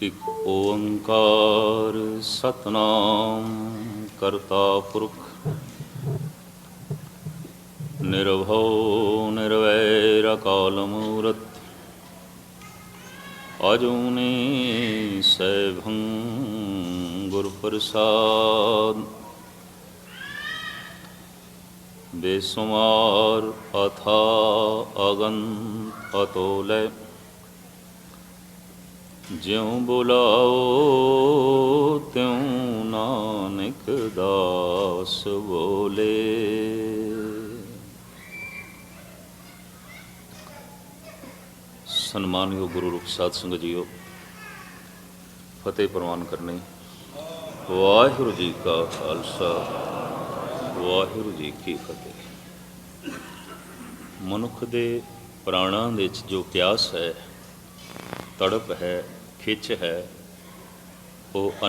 ਇੱਕ ਓੰਕਾਰ ਸਤਨਾਮ ਕਰਤਾ ਪੁਰਖ ਨਿਰਭਉ ਨਿਰਵੈਰ ਅਕਾਲ ਮੂਰਤ ਅਜੂਨੀ ਸੈਭੰ ਗੁਰ ਪ੍ਰਸਾਦ ਬੇਸੁਮਾਰ ਅਥਾ ਅਗੰਤ ਅਤੋਲੈ ਜਿਉ ਬੁਲਾਓ ਤਿਉ ਨਾਨਕ ਦਾਸ ਬੋਲੇ। ਸਨਮਾਨਯੋਗ ਗੁਰੂ ਰੂਪ ਸਾਧ ਸੰਗਤ ਜੀਓ, ਫਤਿਹ ਪ੍ਰਵਾਨ ਕਰਨੀ। ਵਾਹਿਗੁਰੂ ਜੀ ਕਾ ਖਾਲਸਾ, ਵਾਹਿਗੁਰੂ ਜੀ ਕੀ ਫਤਿਹ। ਮਨੁੱਖ ਦੇ ਪ੍ਰਾਣਾਂ ਵਿੱਚ ਜੋ ਪਿਆਸ ਹੈ, ਤੜਪ ਹੈ, ਖਿੱਚ ਹੈ, ਉਹ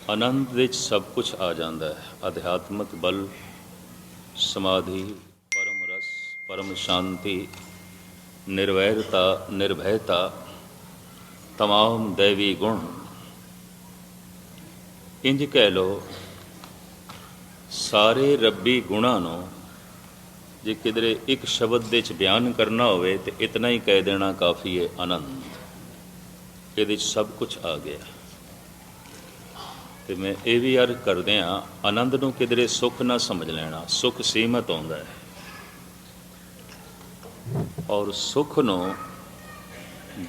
ਆਨੰਦ ਵਿੱਚ ਸਭ ਕੁਝ ਆ ਜਾਂਦਾ ਹੈ। ਅਧਿਆਤਮਕ ਬਲ, ਸਮਾਧੀ, ਪਰਮ ਰਸ, ਪਰਮ ਸ਼ਾਂਤੀ, ਨਿਰਵੈਰਤਾ, ਨਿਰਭੈਤਾ, ਤਮਾਮ ਦੈਵੀ ਗੁਣ। ਇੰਜ ਕਹਿ ਲਓ, ਸਾਰੇ ਰੱਬੀ ਗੁਣਾਂ ਨੂੰ ਜੇ ਕਿਧਰੇ ਇੱਕ ਸ਼ਬਦ ਦੇ 'ਚ ਬਿਆਨ ਕਰਨਾ ਹੋਵੇ ਤਾਂ ਇਤਨਾ ਹੀ ਕਹਿ ਦੇਣਾ ਕਾਫੀ ਹੈ, ਆਨੰਦ। ਇਹਦੇ 'ਚ ਸਭ ਕੁਝ ਆ ਗਿਆ। ਅਤੇ ਮੈਂ ਇਹ ਵੀ ਅਰਜ਼ ਕਰਦੇ ਹਾਂ, ਆਨੰਦ ਨੂੰ ਕਿਧਰੇ ਸੁੱਖ ਨਾ ਸਮਝ ਲੈਣਾ। ਸੁੱਖ ਸੀਮਤ ਆਉਂਦਾ ਹੈ, ਔਰ ਸੁੱਖ ਨੂੰ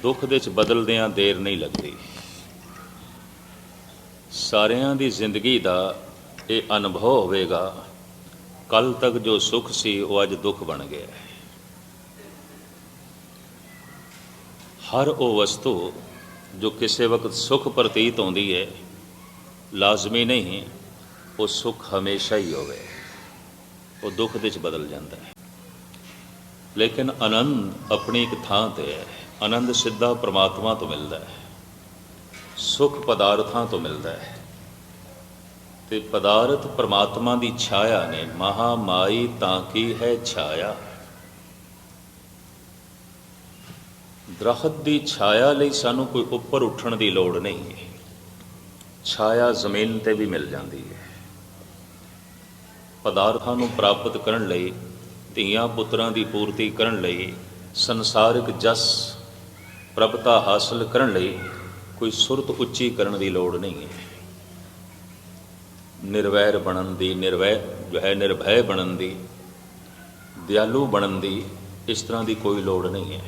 ਦੁੱਖ ਦੇ 'ਚ ਬਦਲਦਿਆਂ ਦੇਰ ਨਹੀਂ ਲੱਗਦੀ। ਸਾਰਿਆਂ ਦੀ ਜ਼ਿੰਦਗੀ ਦਾ ਇਹ ਅਨੁਭਵ ਹੋਵੇਗਾ, ਕੱਲ੍ਹ ਤੱਕ ਜੋ ਸੁੱਖ ਸੀ ਉਹ ਅੱਜ ਦੁੱਖ ਬਣ ਗਿਆ। ਹਰ ਉਹ ਵਸਤੂ ਜੋ ਕਿਸੇ ਵਕਤ ਸੁੱਖ ਪ੍ਰਤੀਤ ਹੁੰਦੀ ਹੈ, ਲਾਜ਼ਮੀ ਨਹੀਂ ਉਹ ਸੁੱਖ ਹਮੇਸ਼ਾ ਹੀ ਹੋਵੇ, ਉਹ ਦੁੱਖ ਦੇ 'ਚ ਬਦਲ ਜਾਂਦਾ ਹੈ। ਲੇਕਿਨ ਆਨੰਦ ਆਪਣੀ ਇੱਕ ਥਾਂ 'ਤੇ ਹੈ। ਆਨੰਦ ਸਿੱਧਾ ਪਰਮਾਤਮਾ ਤੋਂ ਮਿਲਦਾ ਹੈ, ਸੁੱਖ ਪਦਾਰਥਾਂ ਤੋਂ ਮਿਲਦਾ ਹੈ। ਅਤੇ ਪਦਾਰਥ ਪਰਮਾਤਮਾ ਦੀ ਛਾਇਆ ਨੇ। ਮਹਾ ਮਾਈ ਤਾਂ ਕੀ ਹੈ ਛਾਇਆ। ਦਰਖਤ ਦੀ ਛਾਇਆ ਲਈ ਸਾਨੂੰ ਕੋਈ ਉੱਪਰ ਉੱਠਣ ਦੀ ਲੋੜ ਨਹੀਂ ਹੈ। ਛਾਇਆ ਜ਼ਮੀਨ 'ਤੇ ਵੀ ਮਿਲ ਜਾਂਦੀ ਹੈ। ਪਦਾਰਥਾਂ ਨੂੰ ਪ੍ਰਾਪਤ ਕਰਨ ਲਈ, ਧੀਆਂ ਪੁੱਤਰਾਂ ਦੀ ਪੂਰਤੀ ਕਰਨ ਲਈ, ਸੰਸਾਰਿਕ ਜਸ ਪ੍ਰਭਤਾ ਹਾਸਲ ਕਰਨ ਲਈ ਕੋਈ ਸੁਰਤ ਉੱਚੀ ਕਰਨ ਦੀ ਲੋੜ ਨਹੀਂ ਹੈ। ਨਿਰਵੈਰ ਬਣਨ ਦੀ, ਨਿਰਭੈ ਬਣਨ ਦੀ, ਦਿਆਲੂ ਬਣਨ ਦੀ, ਇਸ ਤਰ੍ਹਾਂ ਦੀ ਕੋਈ ਲੋੜ ਨਹੀਂ ਹੈ।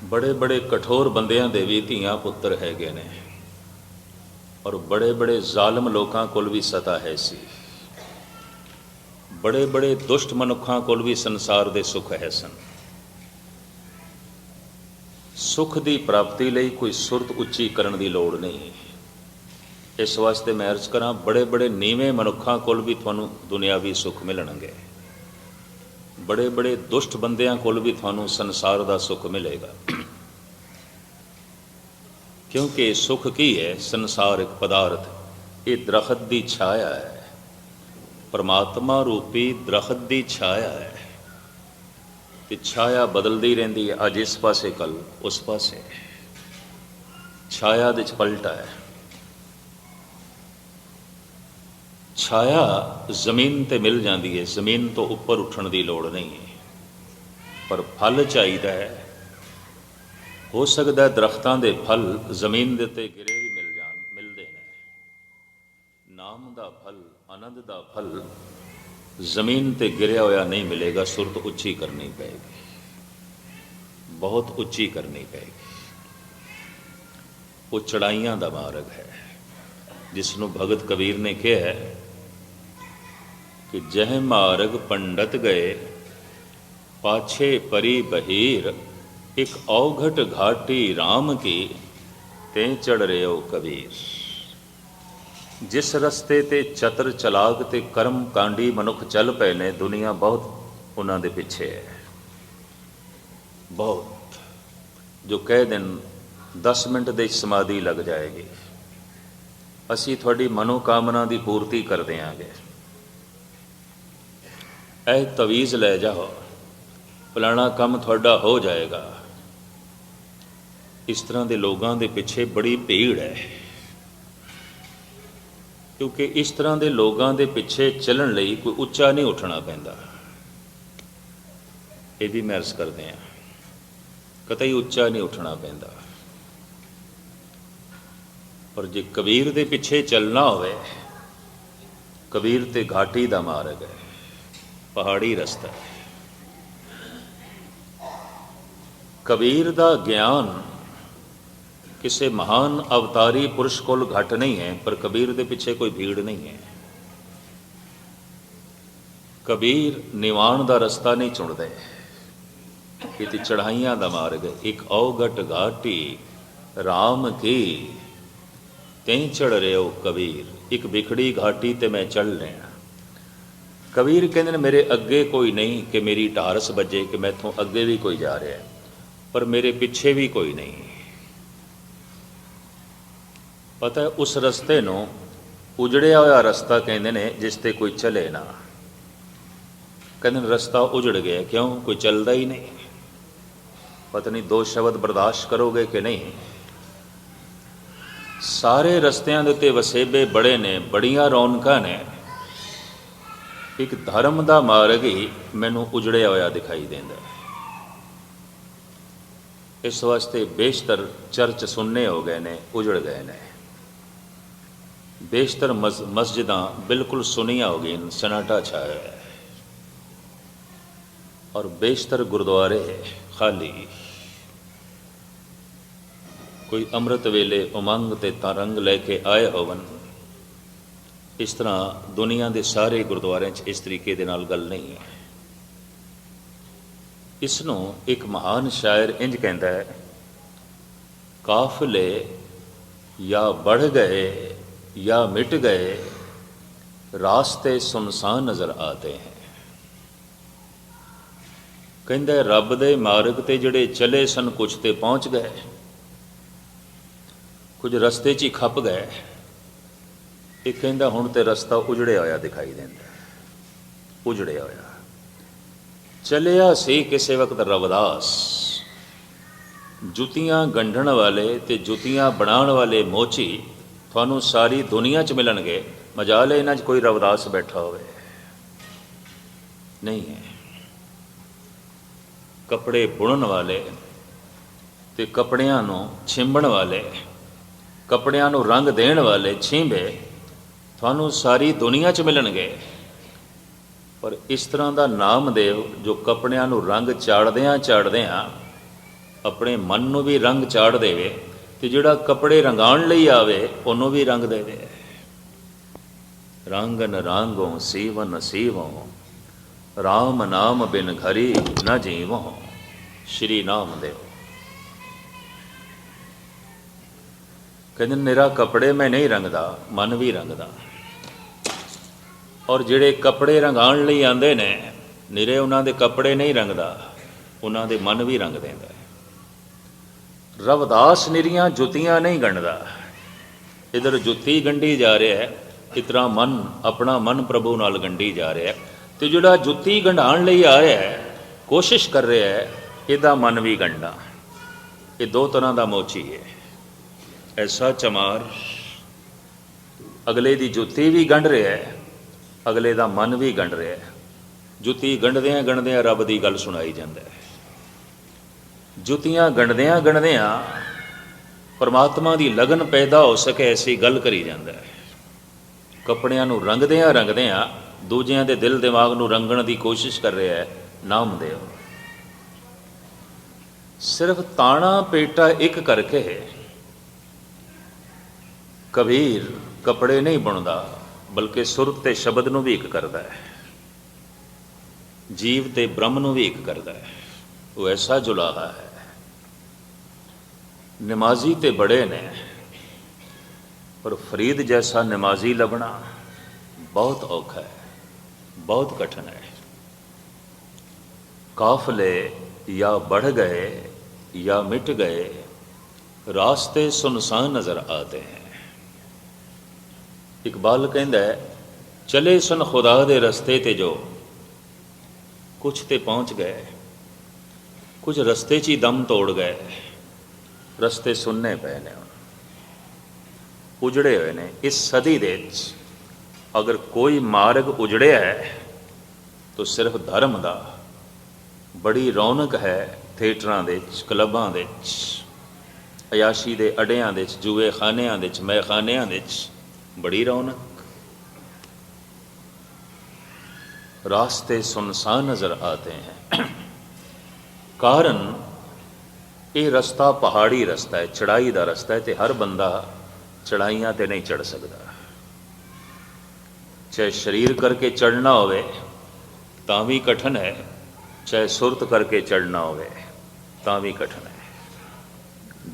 ਬੜੇ ਬੜੇ ਕਠੋਰ ਬੰਦਿਆਂ ਦੇ ਵੀ ਧੀਆਂ ਪੁੱਤਰ ਹੈਗੇ ਨੇ, ਔਰ ਬੜੇ ਬੜੇ ਜ਼ਾਲਮ ਲੋਕਾਂ ਕੋਲ ਵੀ ਸਤਾ ਹੈ ਸੀ। ਬੜੇ ਬੜੇ ਦੁਸ਼ਟ ਮਨੁੱਖਾਂ ਕੋਲ ਵੀ ਸੰਸਾਰ ਦੇ ਸੁੱਖ ਹੈ ਸਨ। ਸੁੱਖ ਦੀ ਪ੍ਰਾਪਤੀ ਲਈ ਕੋਈ ਸੁਰਤ ਉੱਚੀ ਕਰਨ ਦੀ ਲੋੜ ਨਹੀਂ। ਇਸ ਵਾਸਤੇ ਮੈਂ ਅਰਜ਼ ਕਰਾਂ, ਬੜੇ ਬੜੇ ਨੀਵੇਂ ਮਨੁੱਖਾਂ ਕੋਲ ਵੀ ਤੁਹਾਨੂੰ ਦੁਨਿਆਵੀ ਸੁੱਖ ਮਿਲਣਗੇ। ਬੜੇ ਬੜੇ ਦੁਸ਼ਟ ਬੰਦਿਆਂ ਕੋਲ ਵੀ ਤੁਹਾਨੂੰ ਸੰਸਾਰ ਦਾ ਸੁੱਖ ਮਿਲੇਗਾ। ਕਿਉਂਕਿ ਸੁੱਖ ਕੀ ਹੈ? ਸੰਸਾਰਿਕ ਪਦਾਰਥ, ਇਹ ਦਰਖਤ ਦੀ ਛਾਇਆ ਹੈ, ਪਰਮਾਤਮਾ ਰੂਪੀ ਦਰਖਤ ਦੀ ਛਾਇਆ ਹੈ। ਅਤੇ ਛਾਇਆ ਬਦਲਦੀ ਰਹਿੰਦੀ ਹੈ, ਅੱਜ ਇਸ ਪਾਸੇ, ਕੱਲ੍ਹ ਉਸ ਪਾਸੇ। ਛਾਇਆ ਦੇ 'ਚ ਪਲਟਾ ਹੈ। ਛਾਇਆ ਜ਼ਮੀਨ 'ਤੇ ਮਿਲ ਜਾਂਦੀ ਹੈ, ਜ਼ਮੀਨ ਤੋਂ ਉੱਪਰ ਉੱਠਣ ਦੀ ਲੋੜ ਨਹੀਂ ਹੈ। ਪਰ ਫਲ ਚਾਹੀਦਾ ਹੈ। ਹੋ ਸਕਦਾ ਦਰਖਤਾਂ ਦੇ ਫਲ ਜ਼ਮੀਨ ਦੇ ਉੱਤੇ ਗਿਰੇ ਵੀ ਮਿਲ ਜਾਣ, ਮਿਲਦੇ ਨੇ। ਨਾਮ ਦਾ ਫਲ, ਆਨੰਦ ਦਾ ਫਲ ਜ਼ਮੀਨ 'ਤੇ ਗਿਰਿਆ ਹੋਇਆ ਨਹੀਂ ਮਿਲੇਗਾ। ਸੁਰਤ ਉੱਚੀ ਕਰਨੀ ਪਏਗੀ, ਬਹੁਤ ਉੱਚੀ ਕਰਨੀ ਪਏਗੀ। ਉਹ ਚੜਾਈਆਂ ਦਾ ਮਾਰਗ ਹੈ, ਜਿਸ ਨੂੰ ਭਗਤ ਕਬੀਰ ਨੇ ਕਿਹਾ ਹੈ ਕਿ ਜਹ ਮਾਰਗ ਪੰਡਤ ਗਏ, ਪਾਛੇ ਪਰੀ ਬਹੀਰ, ਇੱਕ ਔਘਟ ਘਾਟੀ ਰਾਮ ਕੀ, ਤੇ ਚੜ ਰਿਓ ਕਬੀਰ। ਜਿਸ ਰਸਤੇ 'ਤੇ ਚਤਰ ਚਲਾਕ ਤੇ ਕਰਮ ਕਾਂਡੀ ਮਨੁੱਖ ਚੱਲ ਪਏ ਨੇ, ਦੁਨੀਆ ਬਹੁਤ ਉਹਨਾਂ ਦੇ ਪਿੱਛੇ ਹੈ। ਬਹੁਤ, ਜੋ ਕਹਿ ਦੇਣ 10 ਮਿੰਟ ਦੇ ਸਮਾਧੀ ਲੱਗ ਜਾਏਗੀ, ਅਸੀਂ ਤੁਹਾਡੀ ਮਨੋਕਾਮਨਾ ਦੀ ਪੂਰਤੀ ਕਰ ਦਿਆਂਗੇ। ਇਹ ਤਵੀਜ਼ ਲੈ ਜਾਓ, ਫਲਾਣਾ ਕੰਮ ਤੁਹਾਡਾ ਹੋ ਜਾਏਗਾ। इस तरह के लोगों के पिछे बड़ी भीड़ है, क्योंकि इस तरह के लोगों के पिछे चलण लई कोई उच्चा नहीं उठना पैंदा। ये भी मैं अर्ज करते हैं, कतई उच्चा नहीं उठना पैंदा। पर जे कबीर के पिछे चलना होवे, कबीर ते घाटी का मार्ग है, पहाड़ी रस्ता है। कबीर का ज्ञान किसी महान अवतारी पुरुष कोल घट नहीं है, पर कबीर के पिछे कोई भीड़ नहीं है। कबीर निवाण का रस्ता नहीं चुनते, कि चढ़ाइया का मार्ग है। एक औगट घाटी राम की तें चढ़ रहे हो कबीर, एक बिखड़ी घाटी ते मैं चढ़ लेना। कबीर कहते मेरे अगे कोई नहीं कि मेरी ढारस बजे कि मैथों अगे भी कोई जा रहा है, पर मेरे पिछे भी कोई नहीं। पता है उस रस्ते नूं उजड़िया होया रस्ता कहते ने जिसते कोई चले ना। कहते रस्ता उजड़ गया, क्यों? कोई चलता ही नहीं। पता नहीं दो शब्द बर्दाश्त करोगे कि नहीं। सारे रस्तियां दे उत्ते वसेबे बड़े ने, बड़ियां रौनकां ने, एक धर्म का मार्ग ही मैनू उजड़िया होया दिखाई देंदा है। इस वास्ते बेशतर चर्च सुनने हो गए ने, उजड़ गए ने। बेशतर मस्जिदां बिल्कुल सुनिया हो गई, सन्नाटा छाया है। और बेशतर गुरुद्वारे खाली। कोई अमृत वेले उमंग ते तरंग लैके आए होवन, इस तरह दुनिया के सारे गुरुद्वारों इस तरीके दे नाल गल नहीं है। इसनों एक महान शायर इंज कहता है, काफिले या बढ़ गए या मिट गए, रास्ते सुनसान नज़र आते हैं। कहता है रब दे मार्ग ते जड़े चले सन, कुछ ते पहुँच गए, कुछ रस्ते च ही खप गए। एक कहता हुण ते रस्ता उजड़िया होया दिखाई देंदा, उजड़िया होया। चलिया सी किसी वक्त रविदास, जुतियां गंढण वाले ते जुतियां बनाण वाले मोची थानू सारी दुनिया च मिलणगे। मजाल इन्हां च कोई रविदास बैठा होवे नहीं है। कपड़े बुणन वाले ते कपड़ियां नू छिंबण वाले, कपड़ियां नू रंग देण वाले छींबे थानू सारी दुनिया च मिलणगे। पर इस तरह का नामदेव जो कपड़ियां नू रंग चाड़दियां चाड़दियां अपने मन नू भी रंग चाड़ देवे, ते जिहड़ा कपड़े रंगाण लई आवे उन्हों भी रंग देवे। रंगन रांगों सीवन सीवों, राम नाम बिन घरी न जीवों। श्री नामदेव कहते निरा कपड़े में नहीं रंगदा, मन भी रंगदा। और जिहड़े कपड़े रंगाण लई आंदे ने, निरे उन्हां दे कपड़े नहीं रंगदा, उन्हां दे मन भी रंग देंदा। रविदास निरियां जुतियां नहीं गंढदा, इधर जुत्ती गंढी जा रहा है, इतना मन अपना मन प्रभु नाल गंढी जा रहा है। तो जिहड़ा जुत्ती गंढाण लई आया है, कोशिश कर रहा है इहदा मन भी गंढा। ये दो तरह का मोची है। ऐसा चमार अगले की जुत्ती भी गंढ रहा है, अगले का मन भी गंढ रहा है। जुत्ती गंढदियां गंढदियां रब की गल सुनाई जाता है। जुतियां गंढदियां गंढदियां परमात्मा की लगन पैदा हो सके ऐसी गल करी जाता है। कपड़ियां नू रंगदियां रंगदियां दूजियां दे दिल दिमाग नू रंगण की कोशिश कर रहा है नामदेव। सिर्फ ताना पेटा एक करके कबीर कपड़े नहीं बुनदा, बल्कि सुरत ते शब्द नू भी एक करता है, जीव ते ब्रह्म नू भी एक करता है। वो ऐसा जुलाहा है। नमाजी ते बड़े ने, पर फरीद जैसा नमाजी लभना बहुत औखा है, बहुत कठिन है। काफले या बढ़ गए या मिट गए, रास्ते सुनसान नजर आते हैं। इकबाल कहता है चले सन खुदा दे रस्ते ते जो, कुछ ते पहुँच गए, कुछ रस्ते च ही दम तोड़ गए। ਰਸਤੇ ਸੁੰਨੇ ਪਏ ਨੇ, ਉਜੜੇ ਹੋਏ ਨੇ। ਇਸ ਸਦੀ ਦੇ ਵਿੱਚ ਅਗਰ ਕੋਈ ਮਾਰਗ ਉਜੜਿਆ ਹੈ ਤਾਂ ਸਿਰਫ ਧਰਮ ਦਾ। ਬੜੀ ਰੌਣਕ ਹੈ ਥੀਏਟਰਾਂ ਦੇ ਵਿੱਚ, ਕਲੱਬਾਂ ਦੇ ਵਿੱਚ, ਅਯਾਸ਼ੀ ਦੇ ਅੱਡਿਆਂ ਦੇ ਵਿੱਚ, ਜੂਏ ਖਾਨਿਆਂ ਦੇ ਵਿੱਚ, ਮੈਖਾਨਿਆਂ ਦੇ ਵਿੱਚ ਬੜੀ ਰੌਣਕ। ਰਾਸਤੇ ਸੁਨਸਾਨ ਨਜ਼ਰ ਆਤੇ हैं। ਕਾਰਨ ਇਹ ਰਸਤਾ ਪਹਾੜੀ ਰਸਤਾ ਹੈ, ਚੜਾਈ ਦਾ ਰਸਤਾ ਹੈ, ਤੇ ਹਰ ਬੰਦਾ ਚੜਾਈਆਂ ਤੇ ਨਹੀਂ ਚੜ ਸਕਦਾ। ਚਾਹੇ ਸਰੀਰ ਕਰਕੇ ਚੜਨਾ ਹੋਵੇ ਤਾਂ ਵੀ ਕਠਿਨ ਹੈ, ਚਾਹੇ ਸੁਰਤ ਕਰਕੇ ਚੜਨਾ ਹੋਵੇ ਤਾਂ ਵੀ ਕਠਿਨ ਹੈ।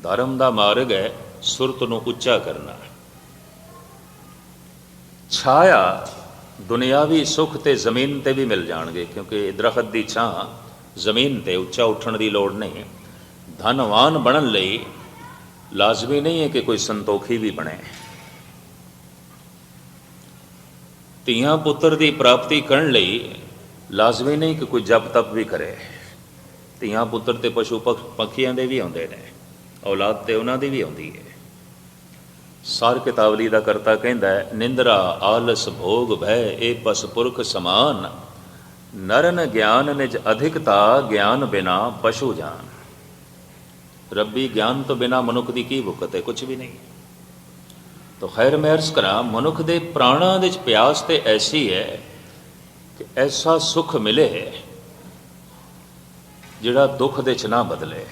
ਧਰਮ ਦਾ ਮਾਰਗ ਹੈ ਸੁਰਤ ਨੂੰ ਉੱਚਾ ਕਰਨਾ। ਛਾਇਆ ਦੁਨਿਆਵੀ ਸੁੱਖ ਤੇ ਜ਼ਮੀਨ ਤੇ ਵੀ ਮਿਲ ਜਾਣਗੇ, ਕਿਉਂਕਿ ਦਰਖਤ ਦੀ ਛਾਂ ਜ਼ਮੀਨ ਤੇ ਉੱਚਾ ਉੱਠਣ ਦੀ ਲੋੜ ਨਹੀਂ। ਧਨਵਾਨ ਬਣਨ ਲਈ ਲਾਜ਼ਮੀ ਨਹੀਂ ਹੈ ਕਿ ਕੋਈ ਸੰਤੋਖੀ ਵੀ ਬਣੇ। ਧੀਆਂ ਪੁੱਤਰ ਦੀ ਪ੍ਰਾਪਤੀ ਕਰਨ ਲਈ ਲਾਜ਼ਮੀ ਨਹੀਂ ਕਿ ਕੋਈ ਜਪ ਤਪ ਵੀ ਕਰੇ। ਧੀਆਂ ਪੁੱਤਰ ਤੇ ਪਸ਼ੂ ਪੰਖੀਆਂ ਦੇ ਵੀ ਆਉਂਦੇ ਨੇ, ਔਲਾਦ ਤੇ ਉਹਨਾਂ ਦੀ ਵੀ ਆਉਂਦੀ ਹੈ। ਸਾਰ ਕਿਤਾਵਲੀ ਦਾ ਕਰਤਾ ਕਹਿੰਦਾ ਹੈ, ਨਿੰਦਰਾ ਆਲਸ ਭੋਗ ਭੈ ਇਹ ਪਸ ਪੁਰਖ ਸਮਾਨ, ਨਰਨ ਗਿਆਨ ਨਿਜ ਅਧਿਕਤਾ ਗਿਆਨ ਬਿਨਾ ਪਸ਼ੂ ਜਾਨ। ਰੱਬੀ ਗਿਆਨ ਤੋਂ ਬਿਨਾ ਮਨੁੱਖ ਦੀ ਕੀ ਭੁੱਖਤ ਹੈ? ਕੁਛ ਵੀ ਨਹੀਂ। ਤਾਂ ਖੈਰ ਮੈਂ ਅਰਜ਼ ਕਰਾਂ, ਮਨੁੱਖ ਦੇ ਪ੍ਰਾਣਾਂ ਦੇ ਵਿੱਚ ਪਿਆਸ ਤੇ ਐਸੀ ਹੈ ਕਿ ਐਸਾ ਸੁੱਖ ਮਿਲੇ ਜਿਹੜਾ ਦੁੱਖ ਦੇ 'ਚ ਨਾ ਬਦਲੇ,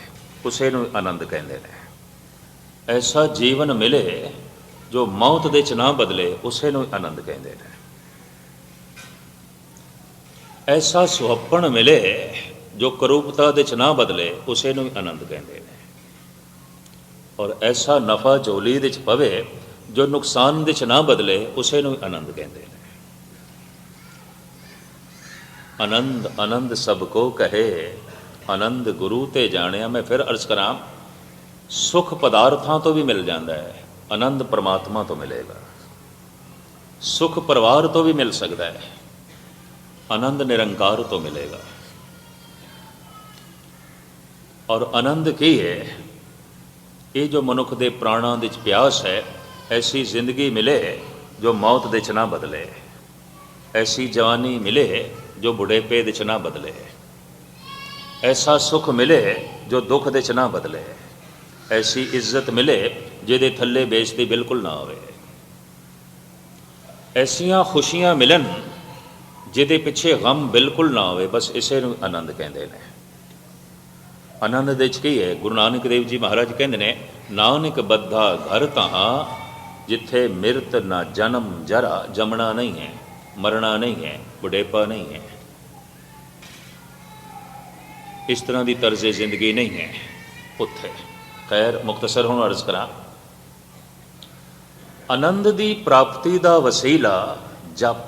ਉਸੇ ਨੂੰ ਆਨੰਦ ਕਹਿੰਦੇ ਨੇ। ਐਸਾ ਜੀਵਨ ਮਿਲੇ ਜੋ ਮੌਤ ਦੇ 'ਚ ਨਾ ਬਦਲੇ, ਉਸੇ ਨੂੰ ਆਨੰਦ ਕਹਿੰਦੇ ਨੇ। ਐਸਾ ਸੁਹੱਪਣ ਮਿਲੇ ਜੋ ਕਰੂਪਤਾ ਦੇ 'ਚ ਨਾ ਬਦਲੇ, ਉਸੇ ਨੂੰ ਆਨੰਦ ਕਹਿੰਦੇ ਨੇ। ਔਰ ਐਸਾ ਨਫਾ ਝੋਲੀ ਦੇ 'ਚ ਪਵੇ ਜੋ ਨੁਕਸਾਨ ਦੇ 'ਚ ਨਾ ਬਦਲੇ, ਉਸੇ ਨੂੰ ਆਨੰਦ ਕਹਿੰਦੇ ਨੇ। ਆਨੰਦ ਆਨੰਦ ਸਭ ਕੋ ਕਹੇ, ਆਨੰਦ ਗੁਰੂ ਤੇ ਜਾਣਿਆ। ਮੈਂ ਫਿਰ ਅਰਜ਼ ਕਰਾਂ, ਸੁੱਖ ਪਦਾਰਥਾਂ ਤੋਂ ਵੀ ਮਿਲ ਜਾਂਦਾ ਹੈ, ਆਨੰਦ ਪਰਮਾਤਮਾ ਤੋਂ ਮਿਲੇਗਾ। ਸੁੱਖ ਪਰਿਵਾਰ ਤੋਂ ਵੀ ਮਿਲ ਸਕਦਾ ਹੈ, ਆਨੰਦ ਨਿਰੰਕਾਰ ਤੋਂ ਮਿਲੇਗਾ। ਔਰ ਆਨੰਦ ਕੀ ਹੈ? ਇਹ ਜੋ ਮਨੁੱਖ ਦੇ ਪ੍ਰਾਣਾਂ ਦੇ 'ਚ ਪਿਆਸ ਹੈ, ਐਸੀ ਜ਼ਿੰਦਗੀ ਮਿਲੇ ਜੋ ਮੌਤ ਦੇ 'ਚ ਨਾ ਬਦਲੇ, ਐਸੀ ਜਵਾਨੀ ਮਿਲੇ ਜੋ ਬੁਢੇਪੇ ਦੇ 'ਚ ਨਾ ਬਦਲੇ, ਐਸਾ ਸੁੱਖ ਮਿਲੇ ਜੋ ਦੁੱਖ ਦੇ 'ਚ ਨਾ ਬਦਲੇ, ਐਸੀ ਇੱਜ਼ਤ ਮਿਲੇ ਜਿਹਦੇ ਥੱਲੇ ਬੇਇੱਜ਼ਤੀ ਬਿਲਕੁਲ ਨਾ ਹੋਵੇ, ਐਸੀਆਂ ਖੁਸ਼ੀਆਂ ਮਿਲਣ ਜਿਹਦੇ ਪਿੱਛੇ ਗਮ ਬਿਲਕੁਲ ਨਾ ਹੋਵੇ। ਬਸ ਇਸੇ ਨੂੰ ਆਨੰਦ ਕਹਿੰਦੇ ਨੇ। ਆਨੰਦ ਦੇ 'ਚ ਕੀ ਹੈ? ਗੁਰੂ ਨਾਨਕ ਦੇਵ ਜੀ ਮਹਾਰਾਜ ਕਹਿੰਦੇ ਨੇ, ਨਾਨਕ ਬੱਧਾ ਘਰ ਤਹਾਂ ਜਿੱਥੇ ਮਿਰਤ ਨਾ ਜਨਮ ਜਰਾ। ਜੰਮਣਾ ਨਹੀਂ ਹੈ, ਮਰਨਾ ਨਹੀਂ ਹੈ, ਬੁਢੇਪਾ ਨਹੀਂ ਹੈ, ਇਸ ਤਰ੍ਹਾਂ ਦੀ ਤਰਜ਼ੇ ਜ਼ਿੰਦਗੀ ਨਹੀਂ ਹੈ ਉੱਥੇ। ਖੈਰ ਮੁਖਤਸਰ ਹੁਣ ਅਰਜ਼ ਕਰਾਂ, ਆਨੰਦ ਦੀ ਪ੍ਰਾਪਤੀ ਦਾ ਵਸੀਲਾ ਜਪ।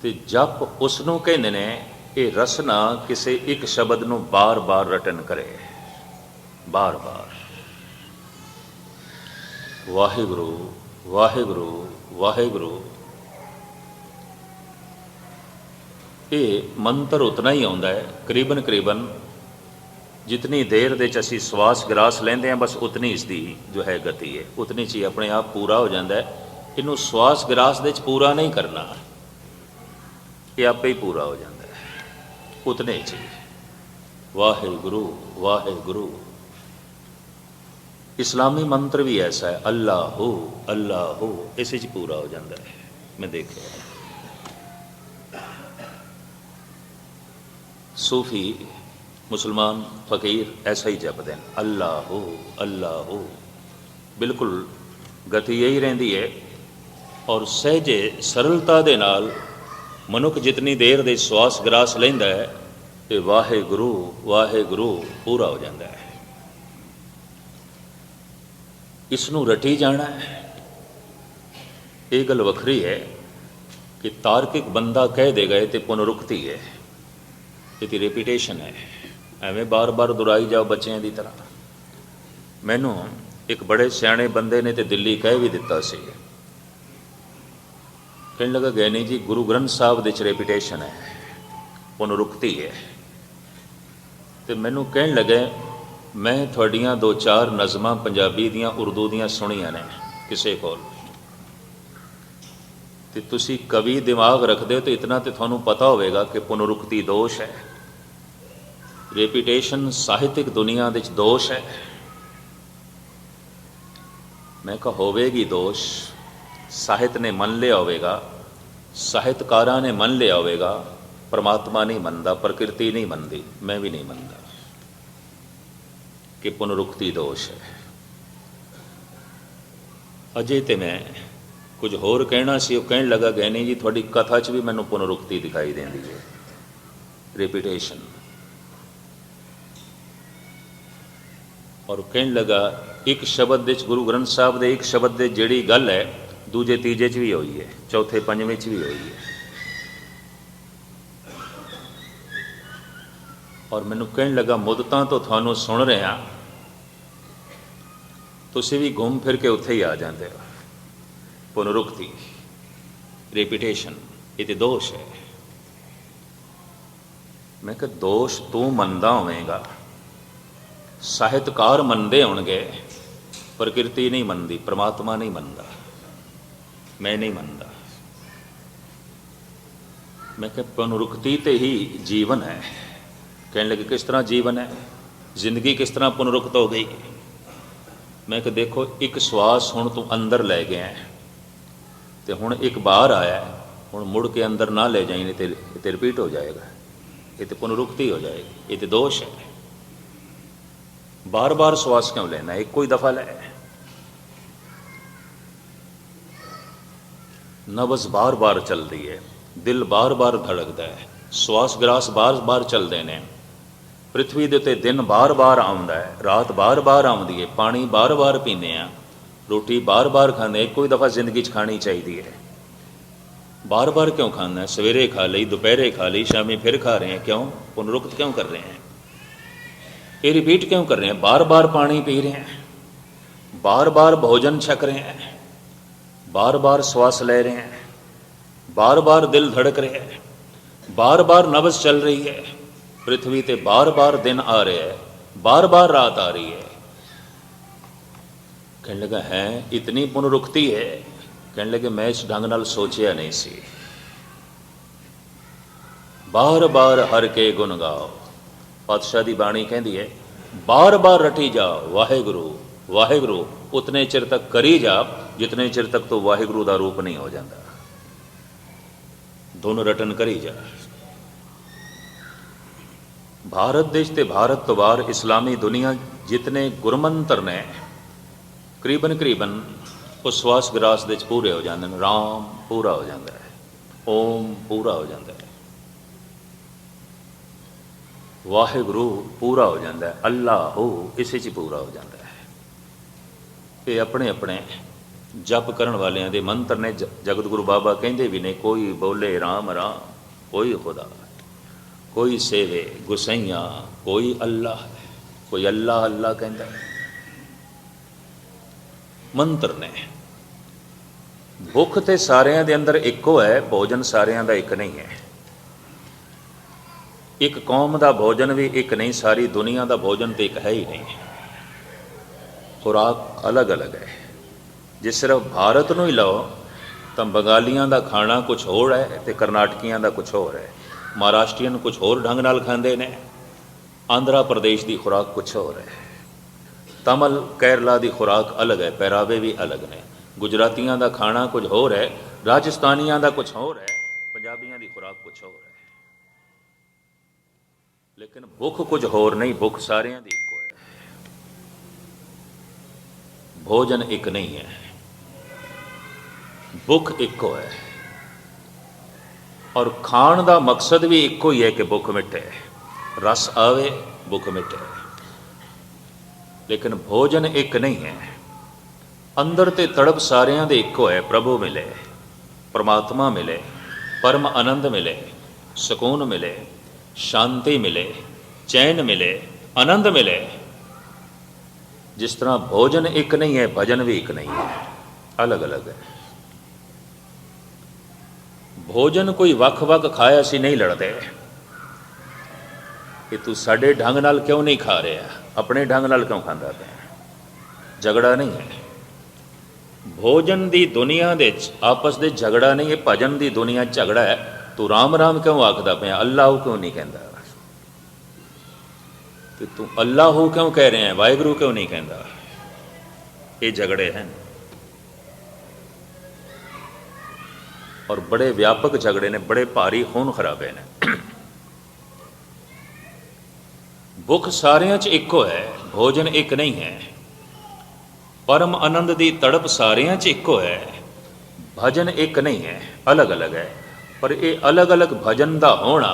ਤੇ ਜਪ ਉਸ ਨੂੰ ਕਹਿੰਦੇ ਨੇ, ਇਹ ਰਸਨਾ ਕਿਸੇ ਇੱਕ ਸ਼ਬਦ ਨੂੰ ਬਾਰ-ਬਾਰ ਰਟਨ ਕਰੇ, ਬਾਰ-ਬਾਰ। ਵਾਹਿਗੁਰੂ ਵਾਹਿਗੁਰੂ ਵਾਹਿਗੁਰੂ। ਇਹ ਮੰਤਰ ਉਤਨਾ ਹੀ ਆਉਂਦਾ ਹੈ, ਕਰੀਬਨ ਜਿਤਨੀ ਦੇਰ ਦੇ 'ਚ ਅਸੀਂ ਸਵਾਸ ਗਰਾਸ ਲੈਂਦੇ ਹਾਂ, ਬਸ ਉਤਨੀ ਇਸ ਦੀ ਜੋ ਹੈ ਗਤੀ ਹੈ, ਉਤਨੀ 'ਚ ਹੀ ਆਪਣੇ ਆਪ ਪੂਰਾ ਹੋ ਜਾਂਦਾ ਹੈ। ਇਹਨੂੰ ਸਵਾਸ ਗਰਾਸ ਦੇ 'ਚ ਪੂਰਾ ਨਹੀਂ ਕਰਨਾ, ਇਹ ਆਪੇ ਹੀ ਪੂਰਾ ਹੋ ਜਾਂਦਾ ਹੈ ਉਤਨੇ 'ਚ ਹੀ। ਵਾਹਿਗੁਰੂ ਵਾਹਿਗੁਰੂ। ਇਸਲਾਮੀ ਮੰਤਰ ਵੀ ਐਸਾ ਹੈ, ਅੱਲਾਹੂ ਅੱਲਾਹੂ, ਇਸੇ 'ਚ ਪੂਰਾ ਹੋ ਜਾਂਦਾ ਹੈ। ਮੈਂ ਦੇਖਿਆ सूफी मुसलमान फ़कीर ऐसा ही जपते हैं, अल्लाह अल्लाह। बिल्कुल गति यही रहिंदी है। और सहजे सरलता दे नाल मनुख जितनी देर दे श्वास ग्रास लैंदा है, तो वाहेगुरू पूरा हो जाता है। इसनूं रटी जाना है। ये गल वखरी है कि तार्किक बंदा कह देगा तो पुनरुक्ति है, ਇਹਦੀ ਰੈਪੀਟੇਸ਼ਨ ਹੈ। ਐਵੇਂ ਬਾਰ-ਬਾਰ ਦੁਹਰਾਈ ਜਾਓ ਬੱਚਿਆਂ ਦੀ ਤਰ੍ਹਾਂ। ਮੈਨੂੰ ਇੱਕ ਬੜੇ ਸਿਆਣੇ ਬੰਦੇ ਨੇ ਤੇ ਦਿੱਲੀ ਕਹਿ ਵੀ ਦਿੱਤਾ ਸੀ, ਕਹਿਣ ਲੱਗਾ, ਗਏ ਨਹੀਂ ਜੀ, ਗੁਰੂ ਗ੍ਰੰਥ ਸਾਹਿਬ ਦੇ 'ਚ ਰੈਪੀਟੇਸ਼ਨ ਹੈ, ਪੁਨਰੁਕਤੀ ਹੈ। तो मैनू कहन लगे मैं थोड़ियां दो चार नज़मां पंजाबी दियां उर्दू दियां सुनिया ने किसी को, तो तुसी कवि दिमाग रखते हो तो इतना तो थानू पता होगा कि पुनरुक्ति दोष है, रेपीटेशन साहित्यिक दुनिया विच दोष है। मैं कहा होवेगी दोष, साहित्य ने मन लिया होगा, साहित्यकारा ने मन लिया होगा, परमात्मा नहीं मनता, प्रकृति नहीं मनती, मैं भी नहीं मनता कि पुनरुक्ति दोष है। अजे तो मैं कुछ होर कहना सी, कहन लगा गैनी जी थोड़ी कथा च भी मैनू पुनरुक्ति दिखाई देती है, रेपीटेशन। और कहन लगा एक शब्द विच गुरु ग्रंथ साहब के एक शब्द की जिहड़ी गल है दूजे तीजे च भी हुई है, चौथे पंजवें च भी हुई है। और मैनू कहन लगा मुद्दतां तो थानू सुन रहा, तुसीं भी घूम फिर के उत्थे ही आ जाते हो। पुनरुक्ति, रेपीटेशन, ये तो दोष है। मैं कहा दोष तू मनदा होवेगा, साहित्यकार मनते होणगे, प्रकृति नहीं मनती, परमात्मा नहीं मनता, मैं नहीं मनता। मैं कहा पुनरुक्ति ते ही जीवन है। कहने लगे किस तरह जीवन है, जिंदगी किस तरह पुनरुक्त हो गई। मैं कहा देखो एक श्वास हुण तू अंदर ले गया है तो हुण एक बाहर आया, हुण मुड़ के अंदर ना ले जाए, नहीं तो रिपीट हो जाएगा, ये तो पुनरुक्ति हो जाएगी, ये तो दोष है। बार बार श्वास क्यों लेना, एक कोई दफा ले। नब्ज़ बार बार चल रही है, दिल बार बार धड़कता है, श्वास ग्रास बार बार चलते हैं, पृथ्वी के उत्ते दिन बार बार आउंदा है, रात बार बार आउंदी है, पानी बार बार पीने आ, रोटी बार बार खाने, एक कोई दफ़ा जिंदगी खानी चाहिए है। बार बार क्यों खाना है, सवेरे खा ली, दोपहरे खा ली, शामी फिर खा रहे हैं, क्यों पुनरुक्त क्यों कर रहे हैं, ये रिपीट क्यों कर रहे हैं। बार बार पानी पी रहे हैं, बार बार भोजन छक रहे हैं, बार बार श्वास ले रहे हैं, बार बार दिल धड़क रहे हैं, बार बार नब्ज़ चल रही है, पृथ्वी ते बार बार दिन आ रहे हैं, बार बार रात आ रही है। कहने लगा है इतनी पुनरुक्ति है। कहने लगे मैं इस ढंग नाल सोचिया नहीं सी। बार बार हर के गुण गाओ, पातशाह की बाणी कहती है बार बार रटी जाओ वाहेगुरु वाहेगुरु, उतने चिर तक करी जा जितने चिर तक तो वाहेगुरु का रूप नहीं हो जाता। दोनों रटन करी जा। भारत देश ते भारत तो बाहर इस्लामी दुनिया जितने गुरमंत्र ने करीबन करीबन उस श्वास ग्रास दे पूरे हो जाते हैं। राम पूरा हो जाता है, ओम पूरा हो जाता है, वाहेगुरु पूरा हो जाता है, अल्लाह हो इसे च पूरा हो जाता है। ये अपने अपने जप करन वालियां दे मंत्र ने। जगत गुरु बाबा कहते भी ने कोई बोले राम राम, कोई खुदा, कोई सेवे गुसैया, कोई अल्लाह, कोई अल्लाह अल्लाह कहता है। मंत्र ने। भुख ते सारियां दे अंदर इको है, भोजन सारियां दा एक नहीं है। एक कौम का भोजन भी एक नहीं, सारी दुनिया का भोजन तो एक है ही नहीं। खुराक अलग अलग है। जे सिर्फ भारत नूं ही लो तो बंगालियां का खाना कुछ होर है तो करनाटकियां का कुछ होर है, महाराष्ट्रियन कुछ होर ढंग नाल खांदे ने, आंध्रा प्रदेश की खुराक कुछ होर है, तमिल केरला की खुराक अलग है, पहरावे भी अलग ने, गुजरातियों का खाना कुछ होर है, राजस्थानियों का कुछ होर है, पंजाबियों की खुराक कुछ होर है। लेकिन भुख कुछ होर नहीं, भुख सारियां दी इको है। भोजन एक नहीं है, भुख इको है। और खाण का मकसद भी इको ही है कि भुख मिटे, रस आवे भुख मिटे। लेकिन भोजन एक नहीं है। अंदर ते तड़प सारियां दे इको है। प्रभु मिले, परमात्मा मिले, परम आनंद मिले, सुकून मिले, शांति मिले, चैन मिले, आनंद मिले। जिस तरह भोजन एक नहीं है, भजन भी एक नहीं है, अलग अलग है। भोजन कोई वख वख खाए असी नहीं लड़ते। कि तू साडे ढंग नाल क्यों नहीं खा रहा, अपने ढंग नाल क्यों खांदा पिया। झगड़ा नहीं है भोजन की दुनिया दे, आपस दे झगड़ा नहीं है। भजन की दुनिया झगड़ा है। तू राम राम क्यों आखदा पिया, अल्लाह क्यों नहीं कहता। कि तू अल्लाह क्यों कह रहे हैं, वाहिगुरू क्यों नहीं कहता। ये झगड़े हैं और बड़े व्यापक झगड़े ने, बड़े भारी खून खराबे ने। भुख सारियां च इको है, भोजन एक नहीं है। परम आनंद की तड़प सारियां च इको है, भजन एक नहीं है, अलग अलग है। पर ये अलग अलग भजन का होना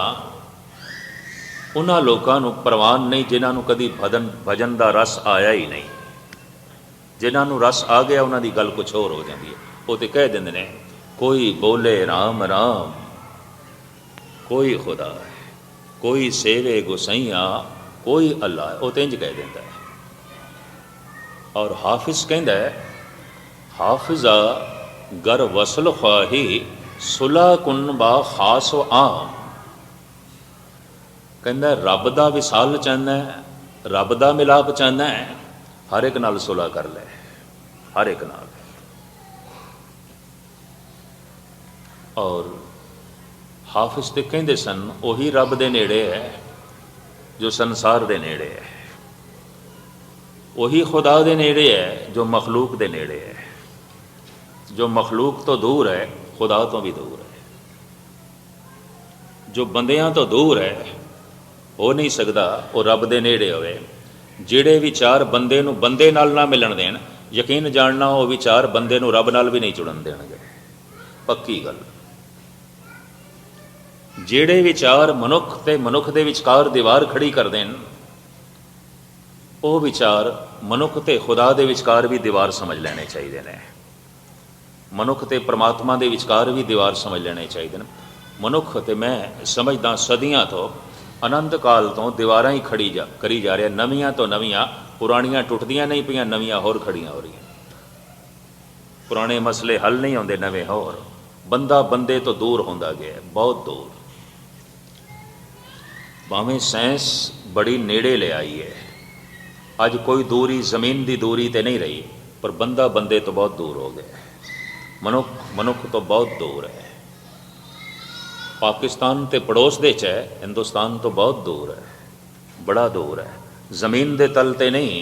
उन्होंने लोगों को प्रवान नहीं जिन्होंने कभी भजन का रस आया ही नहीं। जिन्होंने रस आ गया उन्होंने गल कुछ होर हो जाती है। वो तो कह देंगे ने कोई बोले राम राम, कोई खुदा है, कोई सेवे गुसैया, कोई अल्लाह है। वो तो इंज कह देता है। और हाफिज कहता है हाफिजा गर वसल ख्वाही सुला कुन बा खास आम। कहता रब का विसाल चाहना है, रब का मिलाप चाहना है, हर एक नाल सुलह कर ले, हर एक नाल। और हाफिज तो कहते सन वही रब दे नेड़े है जो संसार दे नेड़े है, वही खुदा दे नेड़े है जो मखलूक दे नेड़े है। जो मखलूक तो दूर है खुदा तो भी दूर है, जो बंदियां तो दूर है हो नहीं सकता वो रब दे नेड़े होवे। ਜਿਹੜੇ विचार बंदे नूं बंदे नाल ना मिलन देण, यकीन जानना वो विचार बंदे नूं रब नाल भी नहीं जुड़न देणगे, पक्की गल। ਜਿਹੜੇ विचार मनुख ते मनुख दे विचकार दीवार खड़ी कर देन, वो विचार मनुख ते खुदा दे विचकार भी दीवार समझ लेने चाहिए ने। मनुख ते परमात्मा दे विचकार भी दीवार समझ लेने चाहिए। मनुख ते मैं समझदा सदियां तो अनंत काल तो दीवारां ही खड़ी करी जा रहा, नवीआं तो नवीआं, पुरानियां टुटदियां नहीं पियां, नवीआं होर खड़ियां हो रही। पुराने मसले हल नहीं होंदे, नवे होर। बंदा बंदे तो दूर होंदा गया, बहुत दूर। भावें साइंस बड़ी नेड़े ले आई है, अज कोई दूरी जमीन की दूरी तो नहीं रही, पर बंदा बंदे तो बहुत दूर हो गया। मनुख मनुख तो बहुत दूर है। पाकिस्तान तो पड़ोस दे च है, हिंदुस्तान तो बहुत दूर है, बड़ा दूर है। जमीन के तल ते नहीं,